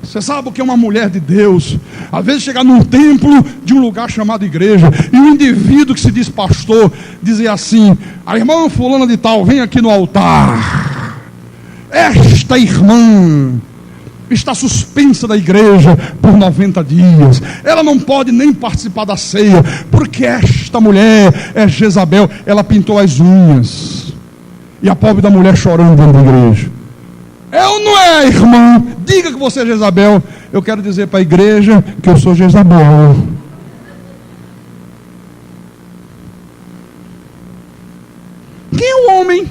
Você sabe o que é uma mulher de Deus? Às vezes chegar num templo de um lugar chamado igreja, e um indivíduo que se diz pastor, dizer assim: a irmã fulana de tal, vem aqui no altar. Esta irmã está suspensa da igreja por 90 dias. Ela não pode nem participar da ceia, porque esta mulher é Jezabel. Ela pintou as unhas. E a pobre da mulher chorando dentro da igreja. É ou não é, irmã? Diga que você é Jezabel. Eu quero dizer para a igreja que eu sou Jezabel. Quem é o homem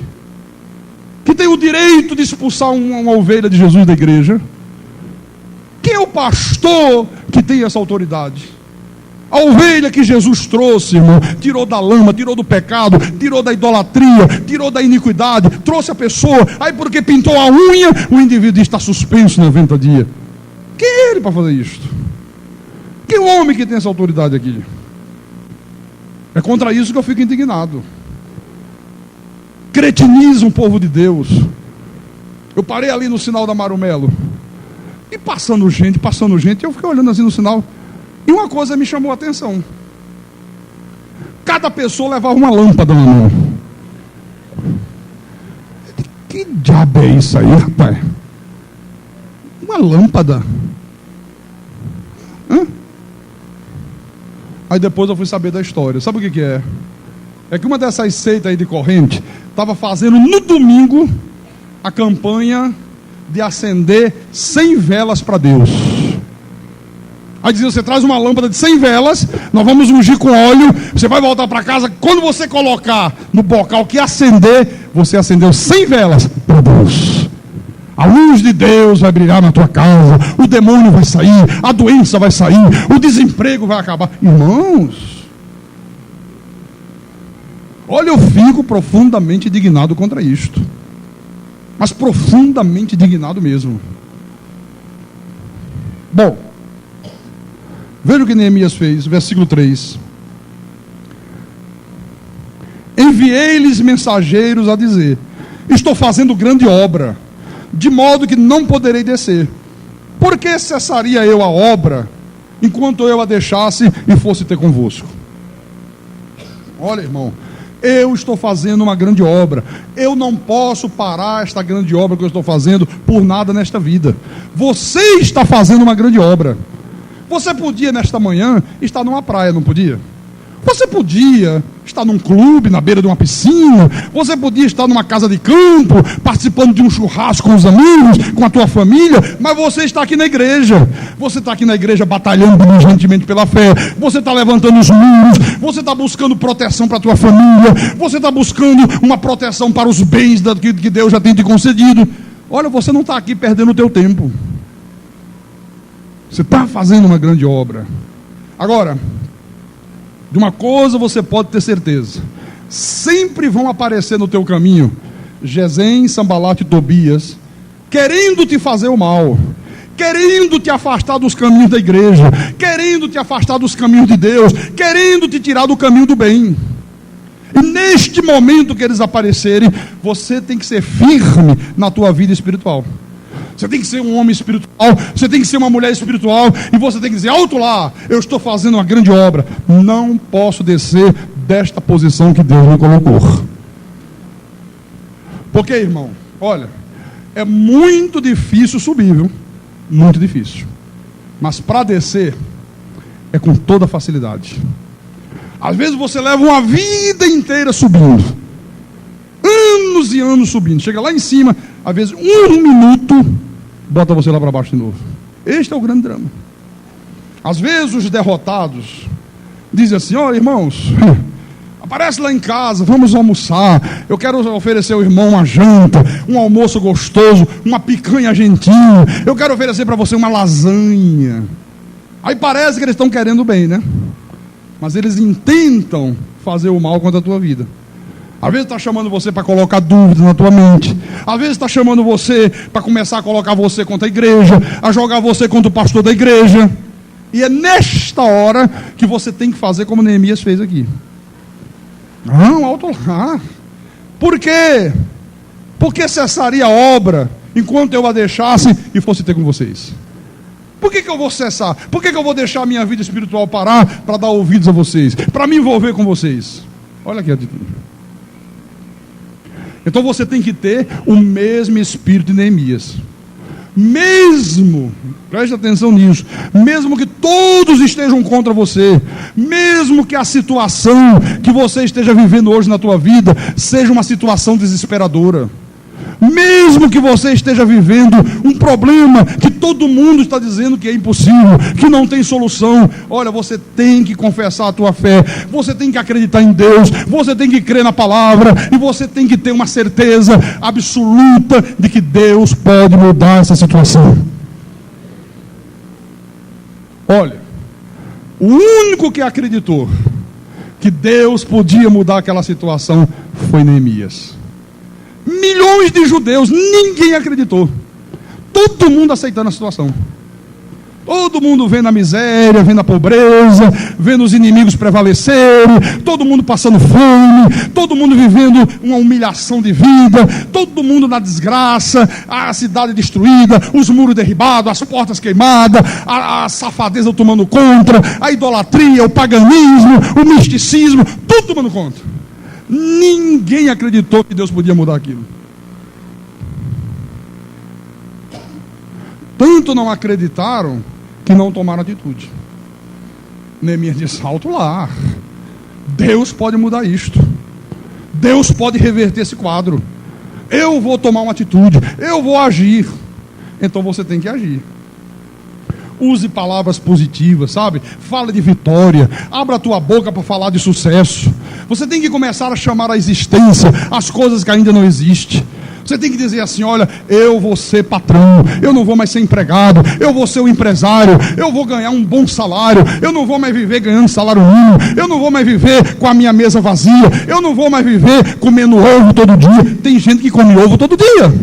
que tem o direito de expulsar uma ovelha de Jesus da igreja? Quem é o pastor que tem essa autoridade? A ovelha que Jesus trouxe, irmão, tirou da lama, tirou do pecado, tirou da idolatria, tirou da iniquidade, trouxe a pessoa. Aí porque pintou a unha, o indivíduo está suspenso 90 dias. Quem é ele para fazer isto? Quem é o homem que tem essa autoridade aqui? É contra isso que eu fico indignado. Cretiniza o povo de Deus. Eu parei ali no sinal da Marumelo, e passando gente, eu fiquei olhando assim no sinal, e uma coisa me chamou a atenção: cada pessoa levava uma lâmpada na mão. Que diabo é isso aí, rapaz? Uma lâmpada? Hã? Aí depois eu fui saber da história. Sabe o que é? É que uma dessas seitas aí de corrente estava fazendo no domingo a campanha de acender 100 velas para Deus. Aí dizia: você traz uma lâmpada de 100 velas, nós vamos ungir com óleo, você vai voltar para casa, quando você colocar no bocal que acender, você acendeu 100 velas para Deus. A luz de Deus vai brilhar na tua casa, o demônio vai sair, a doença vai sair, o desemprego vai acabar. Irmãos, olha, eu fico profundamente indignado contra isto. mas profundamente indignado mesmo. Bom, veja o que Neemias fez, versículo 3. Enviei-lhes mensageiros a dizer: estou fazendo grande obra, de modo que não poderei descer. Por que cessaria eu a obra, enquanto eu a deixasse e fosse ter convosco? Olha, irmão, eu estou fazendo uma grande obra. Eu não posso parar esta grande obra que eu estou fazendo por nada nesta vida. Você está fazendo uma grande obra. Você podia nesta manhã estar numa praia, não podia? Você podia estar num clube, na beira de uma piscina. Você podia estar numa casa de campo, participando de um churrasco com os amigos, com a tua família. Mas você está aqui na igreja. Você está aqui na igreja batalhando diligentemente pela fé. Você está levantando os muros. Você está buscando proteção para a tua família. Você está buscando uma proteção para os bens que Deus já tem te concedido. Olha, você não está aqui perdendo o teu tempo. Você está fazendo uma grande obra. Agora, de uma coisa você pode ter certeza: sempre vão aparecer no teu caminho Gesem, Sambalat e Tobias, querendo te fazer o mal, querendo te afastar dos caminhos da igreja, querendo te afastar dos caminhos de Deus, querendo te tirar do caminho do bem. E neste momento que eles aparecerem, você tem que ser firme na tua vida espiritual. Você tem que ser um homem espiritual, você tem que ser uma mulher espiritual, e você tem que dizer: alto lá, eu estou fazendo uma grande obra, não posso descer desta posição que Deus me colocou. Porque, irmão, olha, é muito difícil subir, viu? Muito difícil. Mas para descer, é com toda facilidade. Às vezes você leva uma vida inteira subindo, anos e anos subindo, chega lá em cima, às vezes um minuto bota você lá para baixo de novo. Este é o grande drama. Às vezes os derrotados dizem assim: olha, irmãos, aparece lá em casa, vamos almoçar. Eu quero oferecer ao irmão uma janta, um almoço gostoso, uma picanha argentina. Eu quero oferecer para você uma lasanha. Aí parece que eles estão querendo bem, né? Mas eles intentam fazer o mal contra a tua vida. Às vezes está chamando você para colocar dúvidas na tua mente. Às vezes está chamando você para começar a colocar você contra a igreja, a jogar você contra o pastor da igreja. E é nesta hora que você tem que fazer como Neemias fez aqui. Não, alto lá. Por quê? Porque cessaria a obra enquanto eu a deixasse e fosse ter com vocês. Por que eu vou cessar? Por que eu vou deixar a minha vida espiritual parar para dar ouvidos a vocês? Para me envolver com vocês? Olha aqui a atitude. Então você tem que ter o mesmo espírito de Neemias. Mesmo, preste atenção nisso, mesmo que todos estejam contra você, mesmo que a situação que você esteja vivendo hoje na tua vida seja uma situação desesperadora, mesmo que você esteja vivendo um problema que todo mundo está dizendo que é impossível, que não tem solução, olha, você tem que confessar a tua fé, você tem que acreditar em Deus, você tem que crer na palavra, e você tem que ter uma certeza absoluta de que Deus pode mudar essa situação. Olha, o único que acreditou que Deus podia mudar aquela situação foi Neemias. Milhões de judeus, ninguém acreditou. Todo mundo aceitando a situação. Todo mundo vendo a miséria, vendo a pobreza, vendo os inimigos prevalecerem, todo mundo passando fome, todo mundo vivendo uma humilhação de vida, todo mundo na desgraça, a cidade destruída, os muros derribados, as portas queimadas, a safadeza tomando conta, a idolatria, o paganismo, o misticismo, tudo tomando conta. Ninguém acreditou que Deus podia mudar aquilo. Tanto não acreditaram que não tomaram atitude. Neemias disse: alto lá, Deus pode mudar isto, Deus pode reverter esse quadro, eu vou tomar uma atitude, eu vou agir. Então você tem que agir. Use palavras positivas, sabe? Fala de vitória. Abra a tua boca para falar de sucesso. Você tem que começar a chamar à existência as coisas que ainda não existem. Você tem que dizer assim: olha, eu vou ser patrão, eu não vou mais ser empregado, eu vou ser um empresário, eu vou ganhar um bom salário, eu não vou mais viver ganhando salário mínimo, eu não vou mais viver com a minha mesa vazia, eu não vou mais viver comendo ovo todo dia. Tem gente que come ovo todo dia.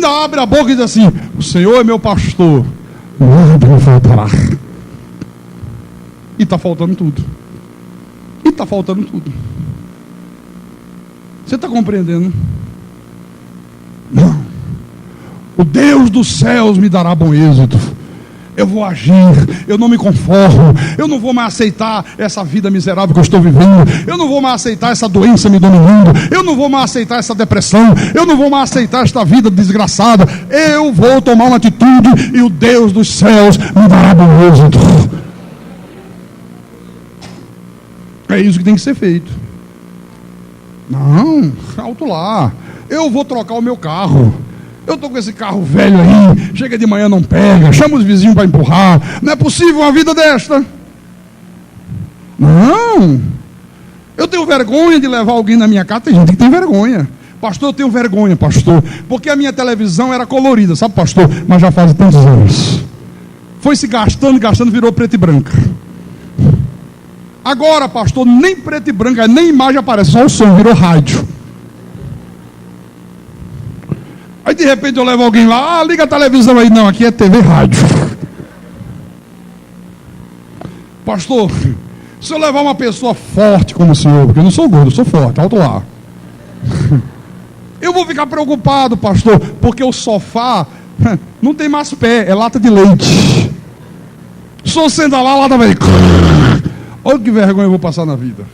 ainda abre a boca e diz assim: o Senhor é meu pastor, nada me faltará. E está faltando tudo. E está faltando tudo. Você está compreendendo? Não. O Deus dos céus me dará bom êxito. Eu vou agir, eu não me conformo, eu não vou mais aceitar essa vida miserável que eu estou vivendo, eu não vou mais aceitar essa doença me dominando, eu não vou mais aceitar essa depressão, eu não vou mais aceitar esta vida desgraçada. Eu vou tomar uma atitude e o Deus dos céus me dará bom êxito. É isso que tem que ser feito. Não, alto lá, eu vou trocar o meu carro. Eu estou com esse carro velho aí, chega de manhã não pega, chama os vizinhos para empurrar. Não é possível uma vida desta. Não. Eu tenho vergonha de levar alguém na minha casa. Tem gente que tem vergonha. Pastor, eu tenho vergonha, pastor, porque a minha televisão era colorida, sabe, pastor? Mas já faz tantos anos. Foi se gastando, virou preto e branca. Agora, pastor, nem preto e branca, nem imagem aparece, só o som, virou rádio. Aí de repente eu levo alguém lá, liga a televisão aí. Não, aqui é TV e rádio. Pastor, se eu levar uma pessoa forte como o senhor, porque eu não sou gordo, eu sou forte, alto lá. Eu vou ficar preocupado, pastor, porque o sofá não tem mais pé, é lata de leite. Se eu sentar lá, a lata vai... Olha que vergonha eu vou passar na vida.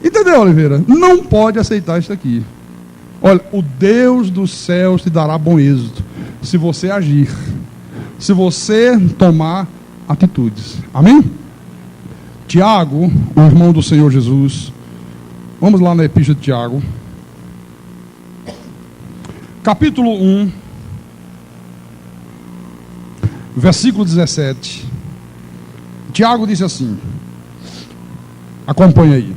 Entendeu, Oliveira? Não pode aceitar isso aqui. Olha, o Deus dos céus te dará bom êxito se você agir, se você tomar atitudes. Amém? Tiago, o irmão do Senhor Jesus, vamos lá na epístola de Tiago, capítulo 1, versículo 17. Tiago disse assim, acompanha aí: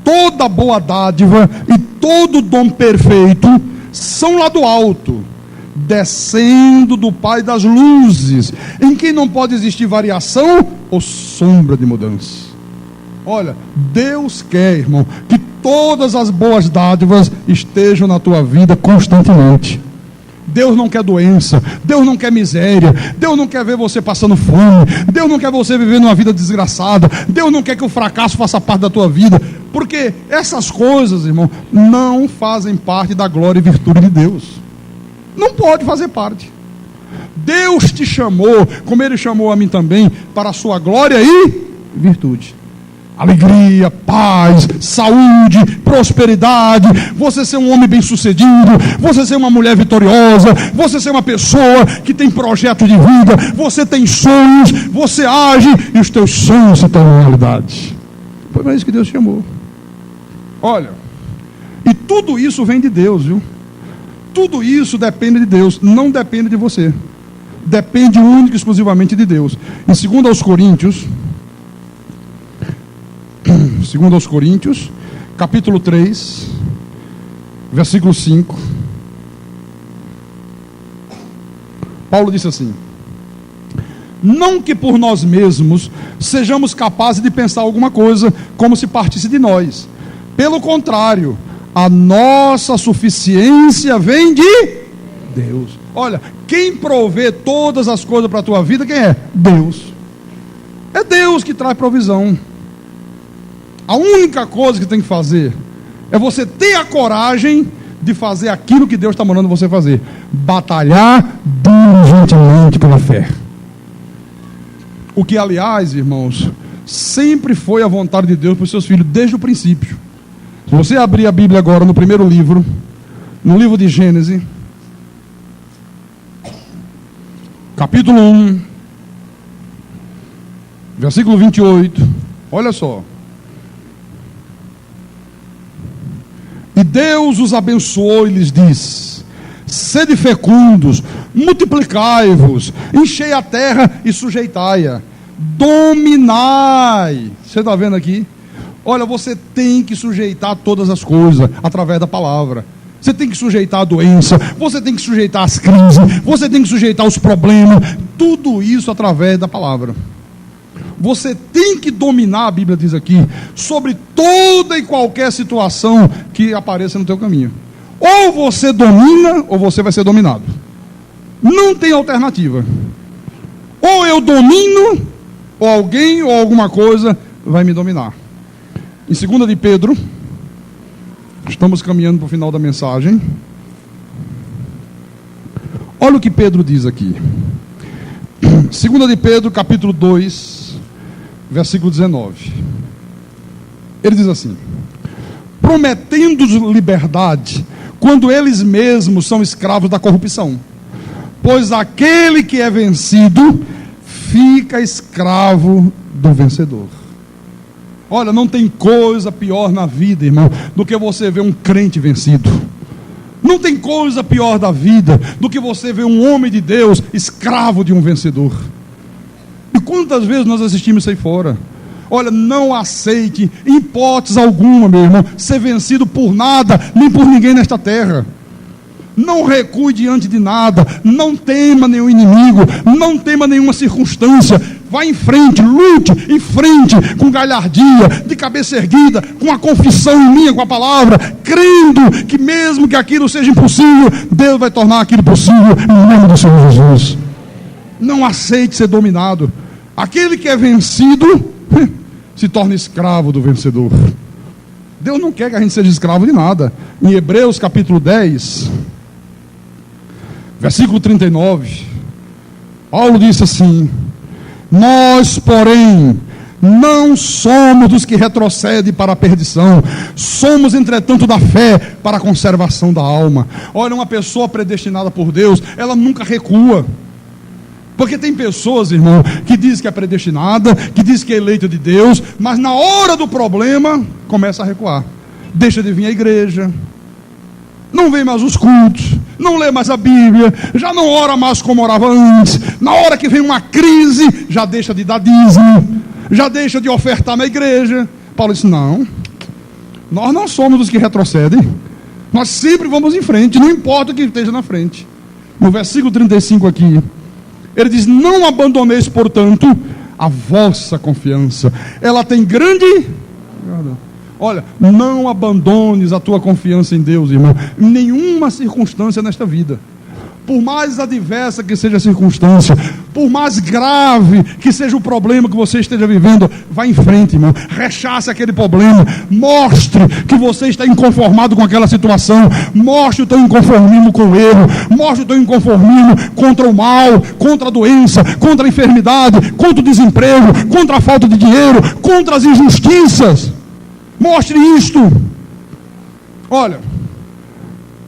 toda boa dádiva e todo dom perfeito são lá do alto, descendo do Pai das luzes, em quem não pode existir variação ou sombra de mudança. Olha, Deus quer, irmão, que todas as boas dádivas estejam na tua vida constantemente. Deus não quer doença, Deus não quer miséria, Deus não quer ver você passando fome, Deus não quer você vivendo uma vida desgraçada, Deus não quer que o fracasso faça parte da tua vida, porque essas coisas, irmão, não fazem parte da glória e virtude de Deus. Não pode fazer parte. Deus te chamou, como Ele chamou a mim também, para a sua glória e virtude. Alegria, paz, saúde, prosperidade, você ser um homem bem sucedido, você ser uma mulher vitoriosa, você ser uma pessoa que tem projeto de vida, você tem sonhos, você age e os teus sonhos se tornam realidade. Foi para isso que Deus chamou. Olha, e tudo isso vem de Deus, viu? Tudo isso depende de Deus, não depende de você. Depende única e exclusivamente de Deus. Em 2 aos Coríntios, capítulo 3, versículo 5, Paulo disse assim: não que por nós mesmos sejamos capazes de pensar alguma coisa como se partisse de nós. Pelo contrário, a nossa suficiência vem de Deus. Olha, quem provê todas as coisas para a tua vida, quem é? Deus. É Deus que traz provisão. A única coisa que tem que fazer é você ter a coragem de fazer aquilo que Deus está mandando você fazer. Batalhar diligentemente pela fé. O que, aliás, irmãos, sempre foi a vontade de Deus para os seus filhos desde o princípio. Se você abrir a Bíblia agora no primeiro livro, no livro de Gênesis, capítulo 1, versículo 28, olha só. E Deus os abençoou e lhes disse: sede fecundos, multiplicai-vos, enchei a terra e sujeitai-a, dominai. Você está vendo aqui? Olha, você tem que sujeitar todas as coisas através da palavra. Você tem que sujeitar a doença, você tem que sujeitar as crises, você tem que sujeitar os problemas, tudo isso através da palavra. Você tem que dominar, a Bíblia diz aqui, sobre toda e qualquer situação que apareça no teu caminho. Ou você domina, ou você vai ser dominado. Não tem alternativa. Ou eu domino, ou alguém ou alguma coisa vai me dominar. Em 2 de Pedro, estamos caminhando para o final da mensagem. Olha o que Pedro diz aqui. 2 de Pedro, capítulo 2, versículo 19. Ele diz assim: prometendo-os liberdade, quando eles mesmos são escravos da corrupção. Pois aquele que é vencido, fica escravo do vencedor. Olha, não tem coisa pior na vida, irmão, do que você ver um crente vencido. Não tem coisa pior da vida do que você ver um homem de Deus escravo de um vencedor. E quantas vezes nós assistimos isso aí fora? Olha, não aceite, em hipótese alguma, meu irmão, ser vencido por nada, nem por ninguém nesta terra. Não recue diante de nada, não tema nenhum inimigo, não tema nenhuma circunstância. Vá em frente, lute em frente, com galhardia, de cabeça erguida, com a confissão em minha, com a palavra, crendo que mesmo que aquilo seja impossível, Deus vai tornar aquilo possível, em nome do Senhor Jesus. Não aceite ser dominado. Aquele que é vencido se torna escravo do vencedor. Deus não quer que a gente seja escravo de nada. Em Hebreus capítulo 10, versículo 39, Paulo disse assim: nós, porém, não somos dos que retrocedem para a perdição, somos, entretanto, da fé para a conservação da alma. Olha, uma pessoa predestinada por Deus, ela nunca recua. Porque tem pessoas, irmão, que dizem que é predestinada, que dizem que é eleita de Deus, mas na hora do problema, começa a recuar. Deixa de vir à igreja, não vem mais os cultos, não lê mais a Bíblia, já não ora mais como orava antes. Na hora que vem uma crise, já deixa de dar dízimo, já deixa de ofertar na igreja. Paulo disse: não, nós não somos dos que retrocedem, nós sempre vamos em frente, não importa o que esteja na frente. No versículo 35 aqui, ele diz: não abandoneis, portanto, a vossa confiança. Ela tem grande... Olha, não abandones a tua confiança em Deus, irmão, em nenhuma circunstância nesta vida. Por mais adversa que seja a circunstância, por mais grave que seja o problema que você esteja vivendo, vá em frente, irmão, rechace aquele problema, mostre que você está inconformado com aquela situação, mostre o teu inconformismo com o erro, mostre o teu inconformismo contra o mal, contra a doença, contra a enfermidade, contra o desemprego, contra a falta de dinheiro, contra as injustiças. Mostre isto. Olha,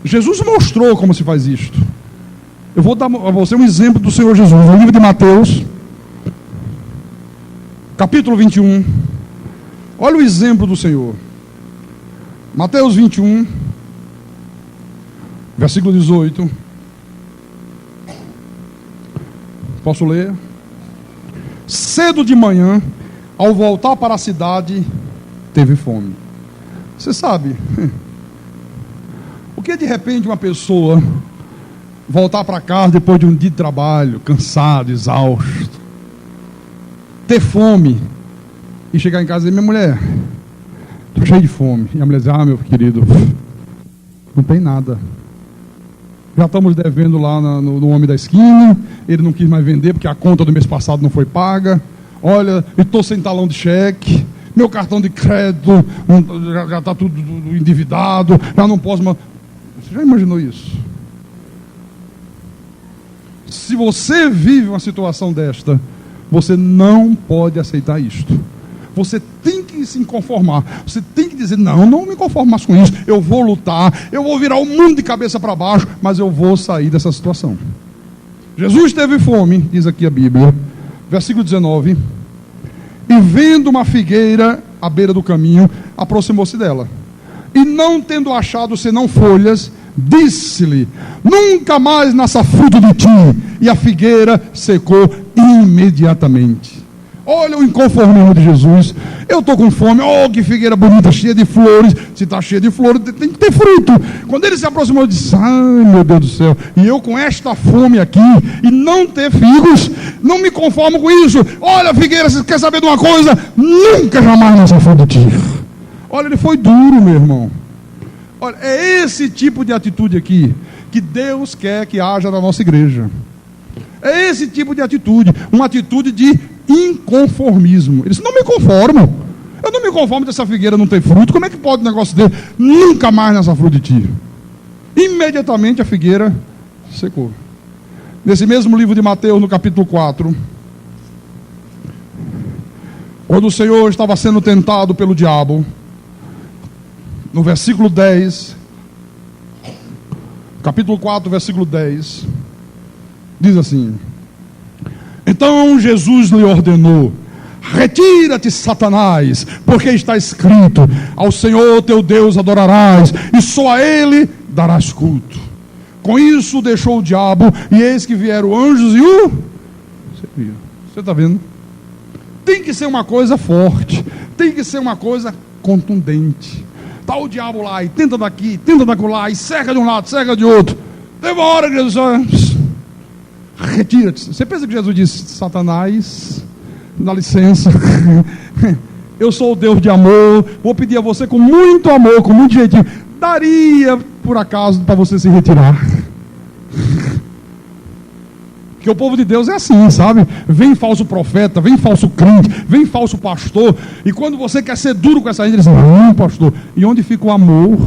Jesus mostrou como se faz isto. Eu vou dar a você um exemplo do Senhor Jesus. No livro de Mateus, capítulo 21. Olha o exemplo do Senhor. Mateus 21, versículo 18. Posso ler? Cedo de manhã, ao voltar para a cidade, teve fome. Você sabe, o que de repente uma pessoa voltar para casa depois de um dia de trabalho, cansado, exausto, ter fome e chegar em casa e dizer: minha mulher, estou cheio de fome. E a mulher diz: ah, meu querido, não tem nada, já estamos devendo lá no homem da esquina, ele não quis mais vender porque a conta do mês passado não foi paga. Olha, eu estou sem talão de cheque, meu cartão de crédito já está tudo endividado, já não posso mais. Você já imaginou isso? Se você vive uma situação desta, você não pode aceitar isto. Você tem que se conformar. Você tem que dizer: não me conformo mais com isso. Eu vou lutar, eu vou virar o mundo de cabeça para baixo, mas eu vou sair dessa situação. Jesus teve fome, diz aqui a Bíblia, versículo 19. E vendo uma figueira à beira do caminho, aproximou-se dela. E não tendo achado senão folhas, disse-lhe: nunca mais nasça fruto de ti. E a figueira secou imediatamente. Olha o inconformismo de Jesus. Eu estou com fome. Oh, que figueira bonita, cheia de flores. Se está cheia de flores, tem que ter fruto. Quando ele se aproximou, ele disse: ai, meu Deus do céu, e eu com esta fome aqui e não ter figos, não me conformo com isso. Olha, figueira, você quer saber de uma coisa? Nunca jamais nasça fruto de ti. Olha, ele foi duro, meu irmão. Olha, é esse tipo de atitude aqui que Deus quer que haja na nossa igreja. É esse tipo de atitude, uma atitude de inconformismo. Ele disse, não me conformo. Eu não me conformo dessa figueira não ter fruto. Como é que pode um negócio dele? Nunca mais nessa fruta de ti. Imediatamente a figueira secou. Nesse mesmo livro de Mateus, no capítulo 4, quando o Senhor estava sendo tentado pelo diabo, no versículo 10, capítulo 4, versículo 10, diz assim: então Jesus lhe ordenou: retira-te, Satanás, porque está escrito, ao Senhor teu Deus adorarás, e só a Ele darás culto. Com isso deixou o diabo, e eis que vieram anjos e o serviram. Você está vendo? Tem que ser uma coisa forte, tem que ser uma coisa contundente. Está o diabo lá, e tenta daqui, tenta daquela, e cerca de um lado, cerca de outro. Teve uma hora que Jesus, retira-te. Você pensa que Jesus disse: Satanás, dá licença, eu sou o Deus de amor, vou pedir a você com muito amor, com muito jeitinho. Daria, por acaso, para você se retirar. Porque o povo de Deus é assim, sabe? Vem falso profeta, vem falso crente, vem falso pastor, e quando você quer ser duro com essa gente, ele diz: não, pastor, e onde fica o amor?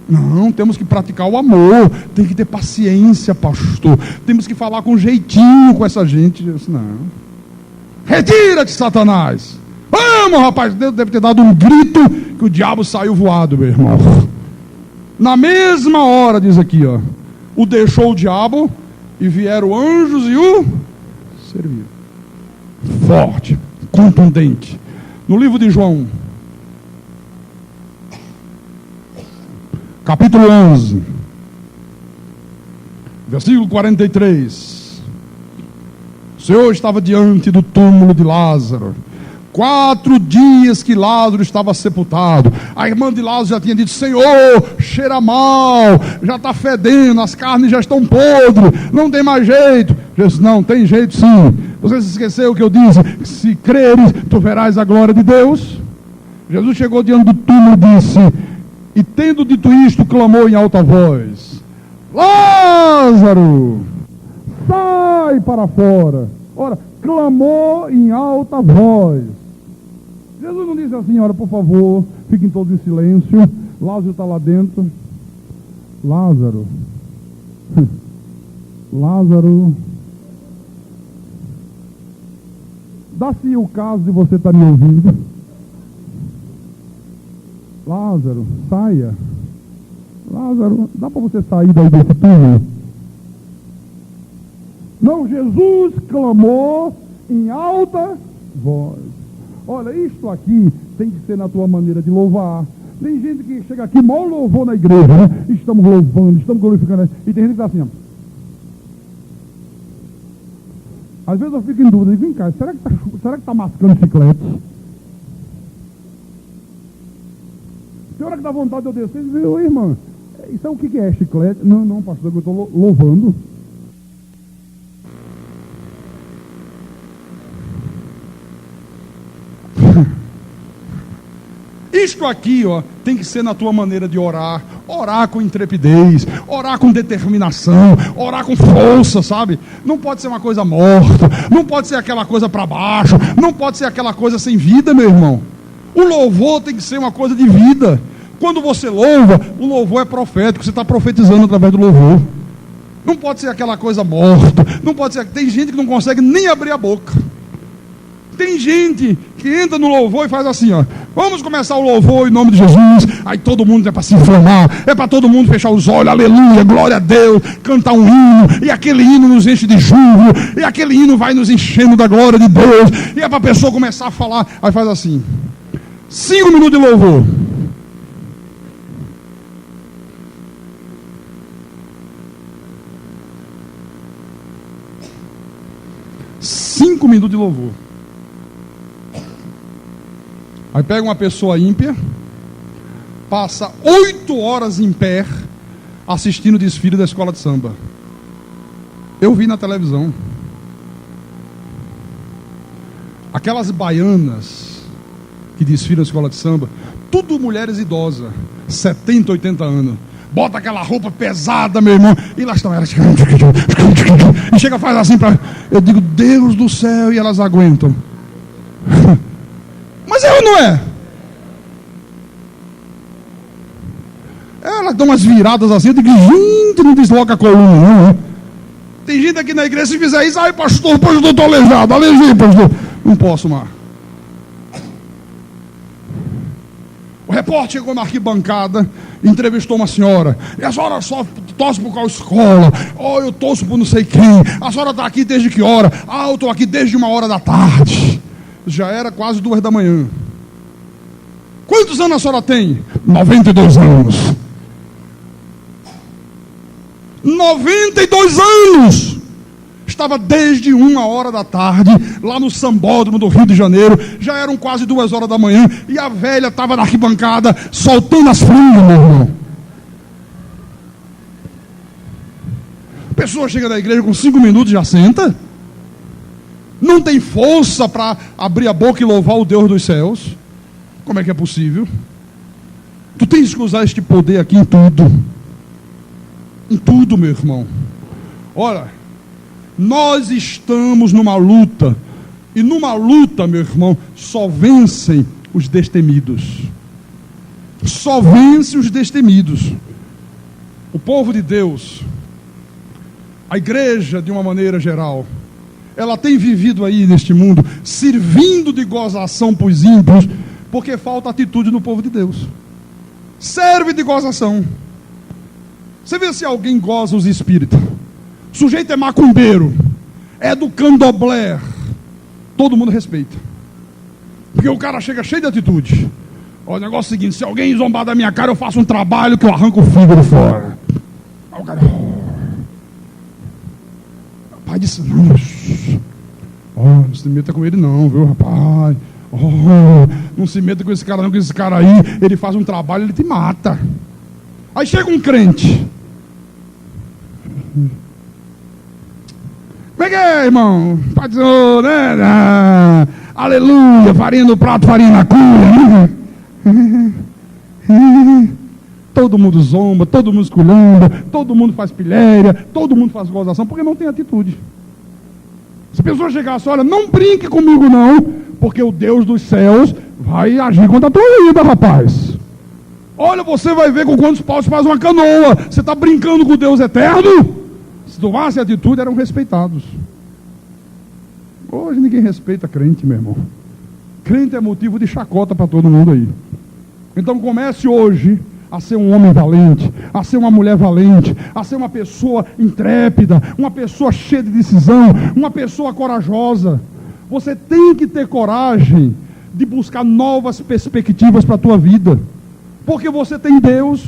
Não, temos que praticar o amor, tem que ter paciência, pastor, temos que falar com jeitinho com essa gente. Eu disse: não, retira-te, Satanás. Vamos, rapaz. Deus deve ter dado um grito que o diabo saiu voado, meu irmão. Na mesma hora, diz aqui, ó, o deixou o diabo, e vieram anjos e o serviram. Forte, contundente. No livro de João, capítulo 11, versículo 43. O Senhor estava diante do túmulo de Lázaro. 4 dias que Lázaro estava sepultado. A irmã de Lázaro já tinha dito: Senhor, cheira mal, já está fedendo, as carnes já estão podres, não tem mais jeito. Jesus: não, tem jeito sim. Você se esqueceu que eu disse: se creres, tu verás a glória de Deus. Jesus chegou diante do túmulo e disse, e tendo dito isto, clamou em alta voz: Lázaro, sai para fora. Ora, clamou em alta voz. Jesus não disse assim: olha, por favor, fiquem todos em silêncio, Lázaro está lá dentro. Lázaro, Lázaro, dá-se o caso de você estar me ouvindo. Lázaro, saia. Lázaro, dá para você sair daí desse túmulo? Não, Jesus clamou em alta voz. Olha, isto aqui tem que ser na tua maneira de louvar. Tem gente que chega aqui, mal louvou na igreja, né? Estamos louvando, estamos glorificando. E tem gente que está assim, ó. Às vezes eu fico em dúvida, digo: vem cá, será que tá mascando chiclete? Tem hora que dá vontade de eu descer e dizer: ô irmã, isso é o que é chiclete? Não, não, pastor, eu estou louvando. Isto aqui, ó, tem que ser na tua maneira de orar. Orar com intrepidez, orar com determinação, orar com força, sabe? Não pode ser uma coisa morta, não pode ser aquela coisa para baixo, não pode ser aquela coisa sem vida, meu irmão. O louvor tem que ser uma coisa de vida. Quando você louva, o louvor é profético, você está profetizando através do louvor. Não pode ser aquela coisa morta, não pode ser. Tem gente que não consegue nem abrir a boca. Tem gente que entra no louvor e faz assim, ó: vamos começar o louvor em nome de Jesus. Aí todo mundo é para se inflamar, é para todo mundo fechar os olhos, aleluia, glória a Deus, cantar um hino, e aquele hino nos enche de júbilo, e aquele hino vai nos enchendo da glória de Deus, e é para a pessoa começar a falar. Aí faz assim: 5 minutos de louvor. Cinco minutos de louvor. Aí pega uma pessoa ímpia, passa 8 horas em pé assistindo o desfile da escola de samba. Eu vi na televisão. Aquelas baianas que desfilam na escola de samba, tudo mulheres idosas, 70, 80 anos. Bota aquela roupa pesada, meu irmão, e lá estão elas. E chega, faz assim para. Eu digo, Deus do céu, e elas aguentam. Mas é ou não é? Elas dão umas viradas assim, eu digo, gente, não desloca a coluna, não. Tem gente aqui na igreja, se fizer isso, ai pastor, estou aleijado, aleijei, pastor. Não posso mais. O repórter chegou na arquibancada, entrevistou uma senhora. E a senhora só torce por qual escola? Oh, eu torço por não sei quem. A senhora está aqui desde que hora? Ah, eu estou aqui desde 1h da tarde. Já era quase 2h. Quantos anos a senhora tem? 92 anos. 92 anos! Estava desde 1h da tarde, lá no Sambódromo do Rio de Janeiro. Já eram quase 2h e a velha estava na arquibancada, soltando as frangas, meu irmão. A pessoa chega na igreja com 5 minutos e já senta. Não tem força para abrir a boca e louvar o Deus dos céus. Como é que é possível? Tu tens que usar este poder aqui em tudo. Em tudo, meu irmão. Olha, nós estamos numa luta. E numa luta, meu irmão, só vencem os destemidos. Só vence os destemidos. O povo de Deus, a igreja de uma maneira geral, ela tem vivido aí neste mundo, servindo de gozação para os ímpios, porque falta atitude no povo de Deus. Serve de gozação. Você vê se alguém goza os espíritos. O sujeito é macumbeiro, é do candomblé, todo mundo respeita. Porque o cara chega cheio de atitude. Olha, o negócio é o seguinte, se alguém zombar da minha cara, eu faço um trabalho que eu arranco o fígado fora. Aí o cara... Pai disse, não se meta com ele não, viu, rapaz? Não se meta com esse cara não, que esse cara aí, ele faz um trabalho, ele te mata. Aí chega um crente. Como é que é, irmão? Pai diz, né? Aleluia, farinha no prato, farinha na cuia. Todo mundo zomba, todo mundo esculhamba, todo mundo faz pilhéria, todo mundo faz gozação, porque não tem atitude. Se a pessoa chegar assim, olha, não brinque comigo não, porque o Deus dos céus vai agir contra a tua vida, rapaz. Olha, você vai ver com quantos paus faz uma canoa. Você está brincando com o Deus eterno? Se tomasse atitude, eram respeitados. Hoje ninguém respeita crente, meu irmão. Crente é motivo de chacota para todo mundo aí. Então comece hoje a ser um homem valente, a ser uma mulher valente, a ser uma pessoa intrépida, uma pessoa cheia de decisão, uma pessoa corajosa. Você tem que ter coragem de buscar novas perspectivas para a tua vida. Porque você tem Deus,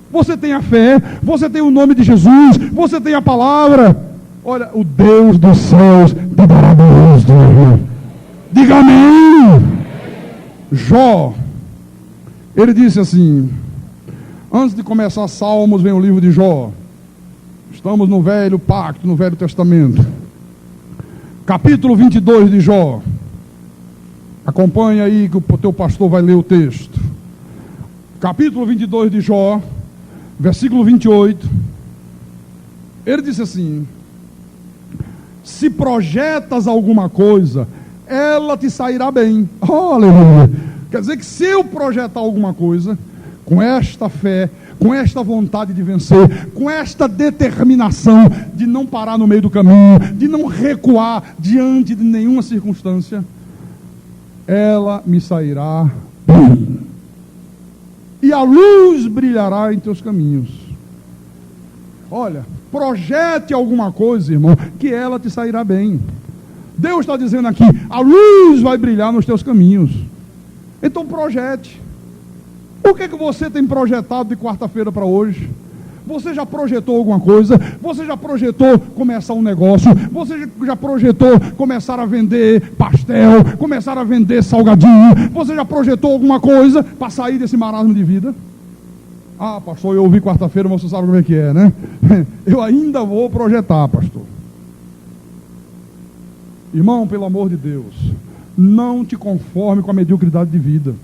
você tem a fé, você tem o nome de Jesus, você tem a palavra. Olha, o Deus dos céus te dará êxito. Diga amém. Jó, ele disse assim, antes de começar Salmos, vem o livro de Jó. Estamos no Velho Pacto, no Velho Testamento. Capítulo 22 de Jó. Acompanha aí que o teu pastor vai ler o texto. Capítulo 22 de Jó, versículo 28. Ele disse assim: se projetas alguma coisa, ela te sairá bem. Oh, aleluia. Quer dizer que se eu projetar alguma coisa, com esta fé, com esta vontade de vencer, com esta determinação de não parar no meio do caminho, de não recuar diante de nenhuma circunstância, ela me sairá bem. E a luz brilhará em teus caminhos. Olha, projete alguma coisa, irmão, que ela te sairá bem. Deus está dizendo aqui, a luz vai brilhar nos teus caminhos. Então projete. O que você tem projetado de quarta-feira para hoje? Você já projetou alguma coisa? Você já projetou começar um negócio? Você já projetou começar a vender pastel? Começar a vender salgadinho? Você já projetou alguma coisa para sair desse marasmo de vida? Ah, pastor, eu ouvi quarta-feira, mas você sabe como é que é, né? Eu ainda vou projetar, pastor. Irmão, pelo amor de Deus, não te conforme com a mediocridade de vida.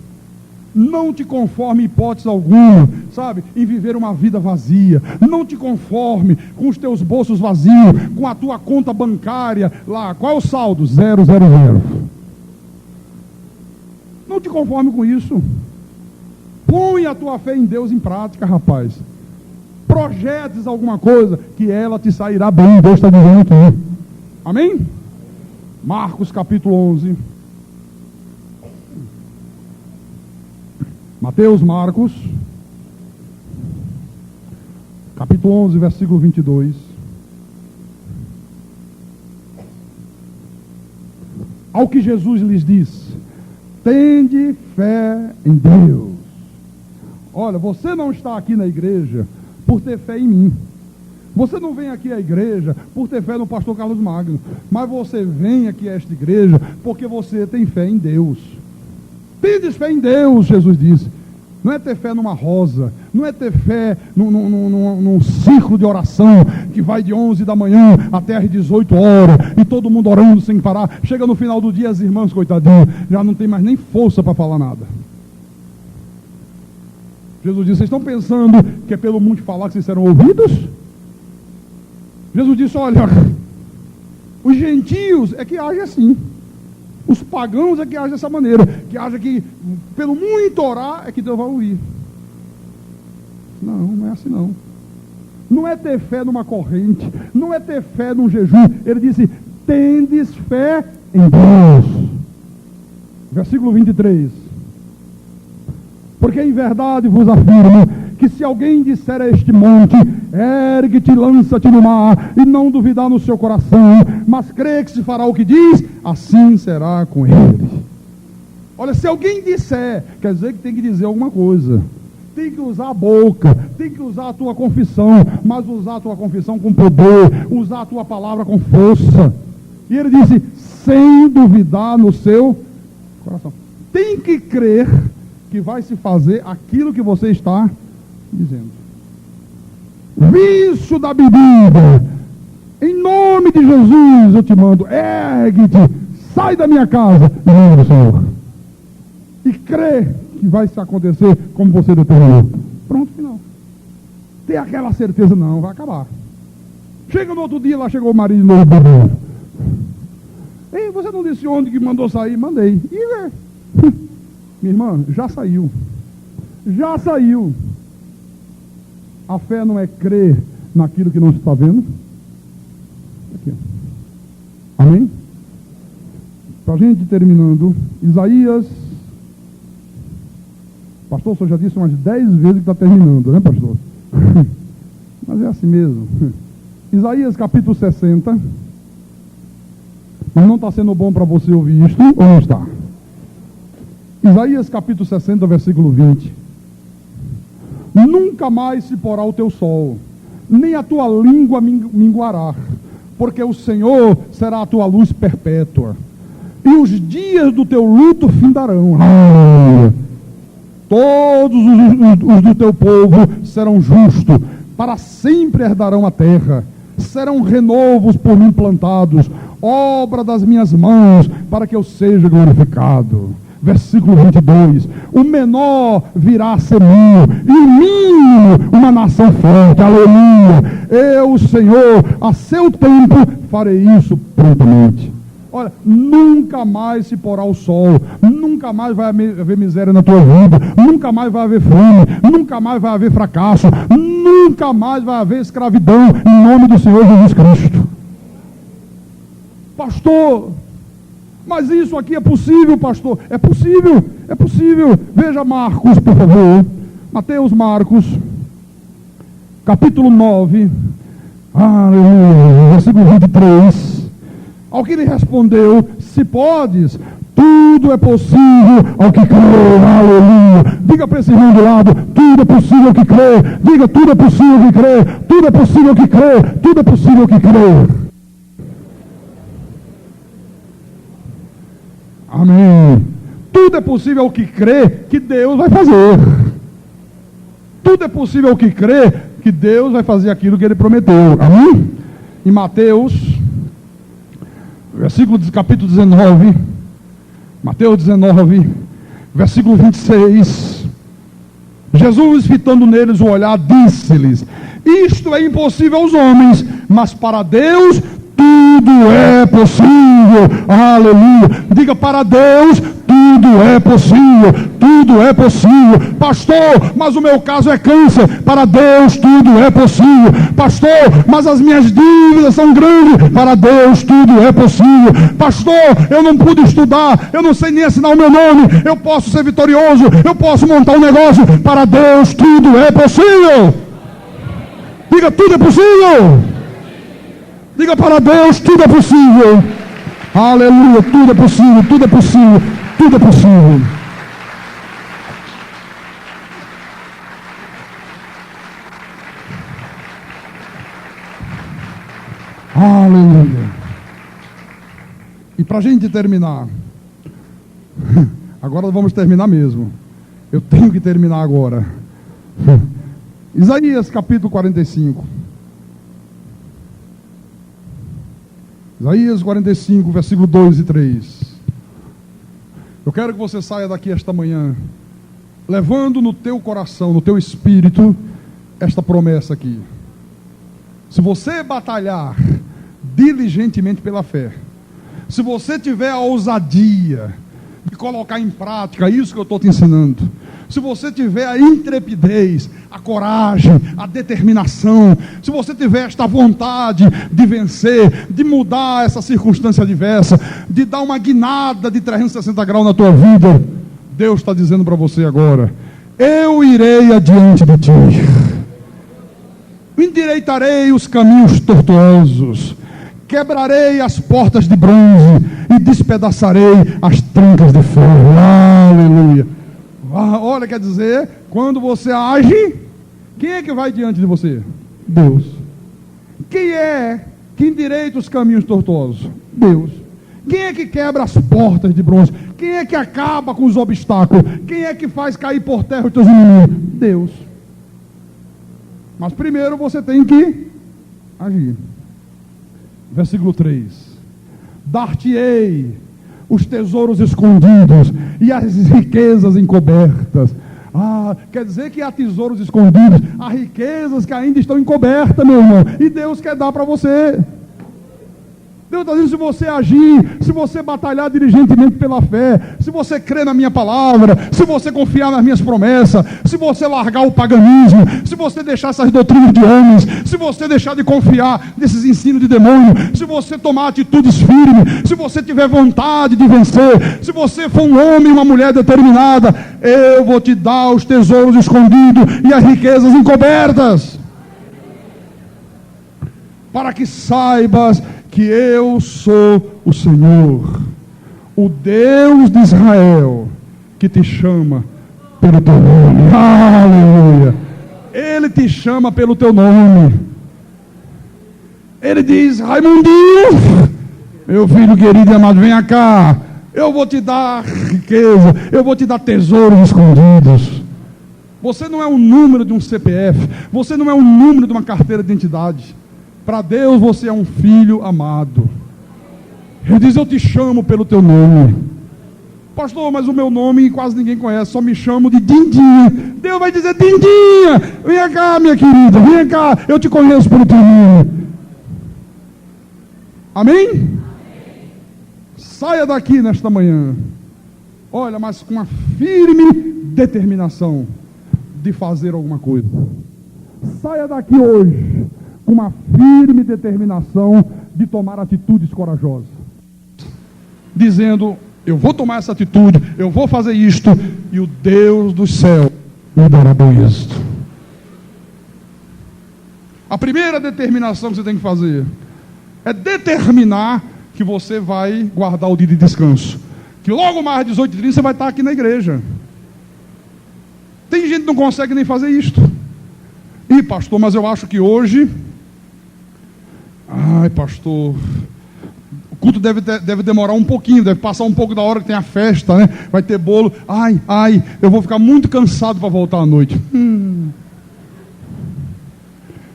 Não te conforme em hipótese alguma, sabe, em viver uma vida vazia. Não te conforme com os teus bolsos vazios, com a tua conta bancária lá. Qual é o saldo? 000. Não te conforme com isso. Põe a tua fé em Deus em prática, rapaz. Projetes alguma coisa, que ela te sairá bem. Deus está dizendo aqui. Amém? Marcos capítulo 11. Mateus, Marcos, capítulo 11, versículo 22. Ao que Jesus lhes disse: tende fé em Deus. Olha, você não está aqui na igreja por ter fé em mim. Você não vem aqui à igreja por ter fé no pastor Carlos Magno. Mas você vem aqui a esta igreja porque você tem fé em Deus. Tendes fé em Deus, Jesus disse. Não é ter fé numa rosa, não é ter fé num ciclo de oração que vai de 11 da manhã até às 18 horas, e todo mundo orando sem parar. Chega no final do dia, as irmãs, coitadinhas, já não tem mais nem força para falar nada. Jesus disse: vocês estão pensando que é pelo muito falar que vocês serão ouvidos? Jesus disse: olha, os gentios é que agem assim. Os pagãos é que agem dessa maneira, que agem que pelo muito orar é que Deus vai ouvir. Não é assim não. Não é ter fé numa corrente, não é ter fé num jejum. Ele disse: tendes fé em Deus. Versículo 23. Porque em verdade vos afirmo que se alguém disser a este monte: ergue-te, lança-te no mar, e não duvidar no seu coração, mas crê que se fará o que diz, assim será com ele. Olha, se alguém disser, quer dizer que tem que dizer alguma coisa. Tem que usar a boca, tem que usar a tua confissão, mas usar a tua confissão com poder, usar a tua palavra com força. E ele disse: sem duvidar no seu coração. Tem que crer que vai se fazer aquilo que você está dizendo. Vício da bebida, em nome de Jesus eu te mando, ergue-te, sai da minha casa, em nome do Senhor, e crê que vai se acontecer como você determinou. Pronto, final. Ter aquela certeza, não, vai acabar. Chega no outro dia, lá chegou o marido novo bebendo. Ei, você não disse onde que mandou sair? Mandei. E minha irmã, já saiu. Já saiu. A fé não é crer naquilo que não se está vendo. Aqui. Amém? Para a gente terminando, Isaías. Pastor, o senhor já disse umas 10 vezes que está terminando, né, pastor? Mas é assim mesmo. Isaías capítulo 60. Mas não está sendo bom para você ouvir isto, ou não está? Isaías capítulo 60, versículo 20. Nunca mais se porá o teu sol, nem a tua língua minguará, porque o Senhor será a tua luz perpétua, e os dias do teu luto findarão. Todos os do teu povo serão justos, para sempre herdarão a terra, serão renovos por mim plantados, obra das minhas mãos, para que eu seja glorificado. Versículo 22, o menor virá a ser mil, e o mínimo uma nação forte. Aleluia. Eu, o Senhor, a seu tempo farei isso prontamente. Olha, nunca mais se porá o sol, nunca mais vai haver miséria na tua vida, nunca mais vai haver fome, nunca mais vai haver fracasso, nunca mais vai haver escravidão, em nome do Senhor Jesus Cristo. Pastor, mas isso aqui é possível, pastor? É possível, é possível. Veja Marcos, por favor. Mateus, Marcos, capítulo 9, aleluia, versículo 23. Ao que ele respondeu: se podes, tudo é possível ao que crê. Aleluia. Diga para esse irmão do lado: tudo é possível ao que crê. Diga: tudo é possível ao que crê. Tudo é possível ao que crê. Tudo é possível ao que crê. Amém. Tudo é possível ao que crê que Deus vai fazer. Tudo é possível ao que crê que Deus vai fazer aquilo que Ele prometeu. Amém? Em Mateus, capítulo 19, Mateus 19, Versículo 26. Jesus, fitando neles o olhar, disse-lhes: isto é impossível aos homens, mas para Deus tudo é possível. Aleluia. Diga: para Deus tudo é possível. Tudo é possível. Pastor, mas o meu caso é câncer. Para Deus tudo é possível. Pastor, mas as minhas dívidas são grandes. Para Deus tudo é possível. Pastor, eu não pude estudar, eu não sei nem assinar o meu nome. Eu posso ser vitorioso, eu posso montar um negócio. Para Deus tudo é possível. Diga: tudo é possível. Diga: para Deus tudo é possível. Aleluia, tudo é possível, tudo é possível, tudo é possível. Aleluia. E para a gente terminar, agora vamos terminar mesmo. Eu tenho que terminar agora. Isaías capítulo 45. Isaías 45, versículo 2 e 3. Eu quero que você saia daqui esta manhã, levando no teu coração, no teu espírito, esta promessa aqui. Se você batalhar diligentemente pela fé, se você tiver a ousadia de colocar em prática isso que eu estou te ensinando, se você tiver a intrepidez, a coragem, a determinação, se você tiver esta vontade de vencer, de mudar essa circunstância adversa, de dar uma guinada de 360 graus na tua vida, Deus está dizendo para você agora: eu irei adiante de ti, endireitarei os caminhos tortuosos, quebrarei as portas de bronze e despedaçarei as trancas de ferro. Aleluia. Olha, quer dizer, quando você age, quem é que vai diante de você? Deus. Quem é que endireita os caminhos tortuosos? Deus. Quem é que quebra as portas de bronze? Quem é que acaba com os obstáculos? Quem é que faz cair por terra os teus inimigos? Deus. Mas primeiro você tem que agir. Versículo 3. Dar-te-ei os tesouros escondidos e as riquezas encobertas. Quer dizer que há tesouros escondidos, há riquezas que ainda estão encobertas, meu irmão, e Deus quer dar para você. Deus está dizendo: se você agir, se você batalhar diligentemente pela fé, se você crer na minha palavra, se você confiar nas minhas promessas, se você largar o paganismo, se você deixar essas doutrinas de homens, se você deixar de confiar nesses ensinos de demônio, se você tomar atitudes firmes, se você tiver vontade de vencer, se você for um homem e uma mulher determinada, eu vou te dar os tesouros escondidos e as riquezas encobertas, para que saibas que eu sou o Senhor, o Deus de Israel, que te chama pelo teu nome. Aleluia. Ele te chama pelo teu nome. Ele diz: Raimundinho, meu filho querido e amado, venha cá, eu vou te dar riqueza, eu vou te dar tesouros escondidos. Você não é um número de um CPF, você não é um número de uma carteira de identidade. Para Deus você é um filho amado. Ele diz: eu te chamo pelo teu nome. Pastor, mas o meu nome quase ninguém conhece, só me chamo de Dindinha. Deus vai dizer: Dindinha, vem cá, minha querida, vem cá, eu te conheço pelo teu nome. Amém? Saia daqui nesta manhã, olha, mas com uma firme determinação de fazer alguma coisa. Saia daqui hoje com uma firme determinação de tomar atitudes corajosas, dizendo: eu vou tomar essa atitude, eu vou fazer isto, e o Deus do céu me dará bom êxito. A primeira determinação que você tem que fazer é determinar que você vai guardar o dia de descanso, que logo mais às 18h30 você vai estar aqui na igreja. Tem gente que não consegue nem fazer isto. Ih, pastor, mas eu acho que hoje... Ai, pastor, o culto deve demorar um pouquinho, deve passar um pouco da hora que tem a festa, né? Vai ter bolo. Ai, eu vou ficar muito cansado para voltar à noite.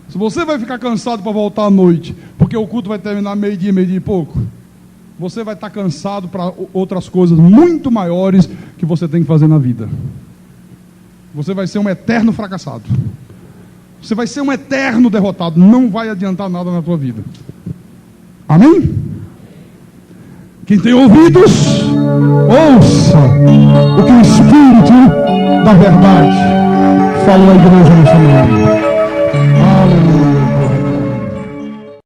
Se você vai ficar cansado para voltar à noite, porque o culto vai terminar meio-dia e pouco, você vai estar cansado para outras coisas muito maiores que você tem que fazer na vida. Você vai ser um eterno fracassado. Você vai ser um eterno derrotado. Não vai adiantar nada na tua vida. Amém? Quem tem ouvidos, ouça o que o Espírito da verdade fala à igreja nessa manhã.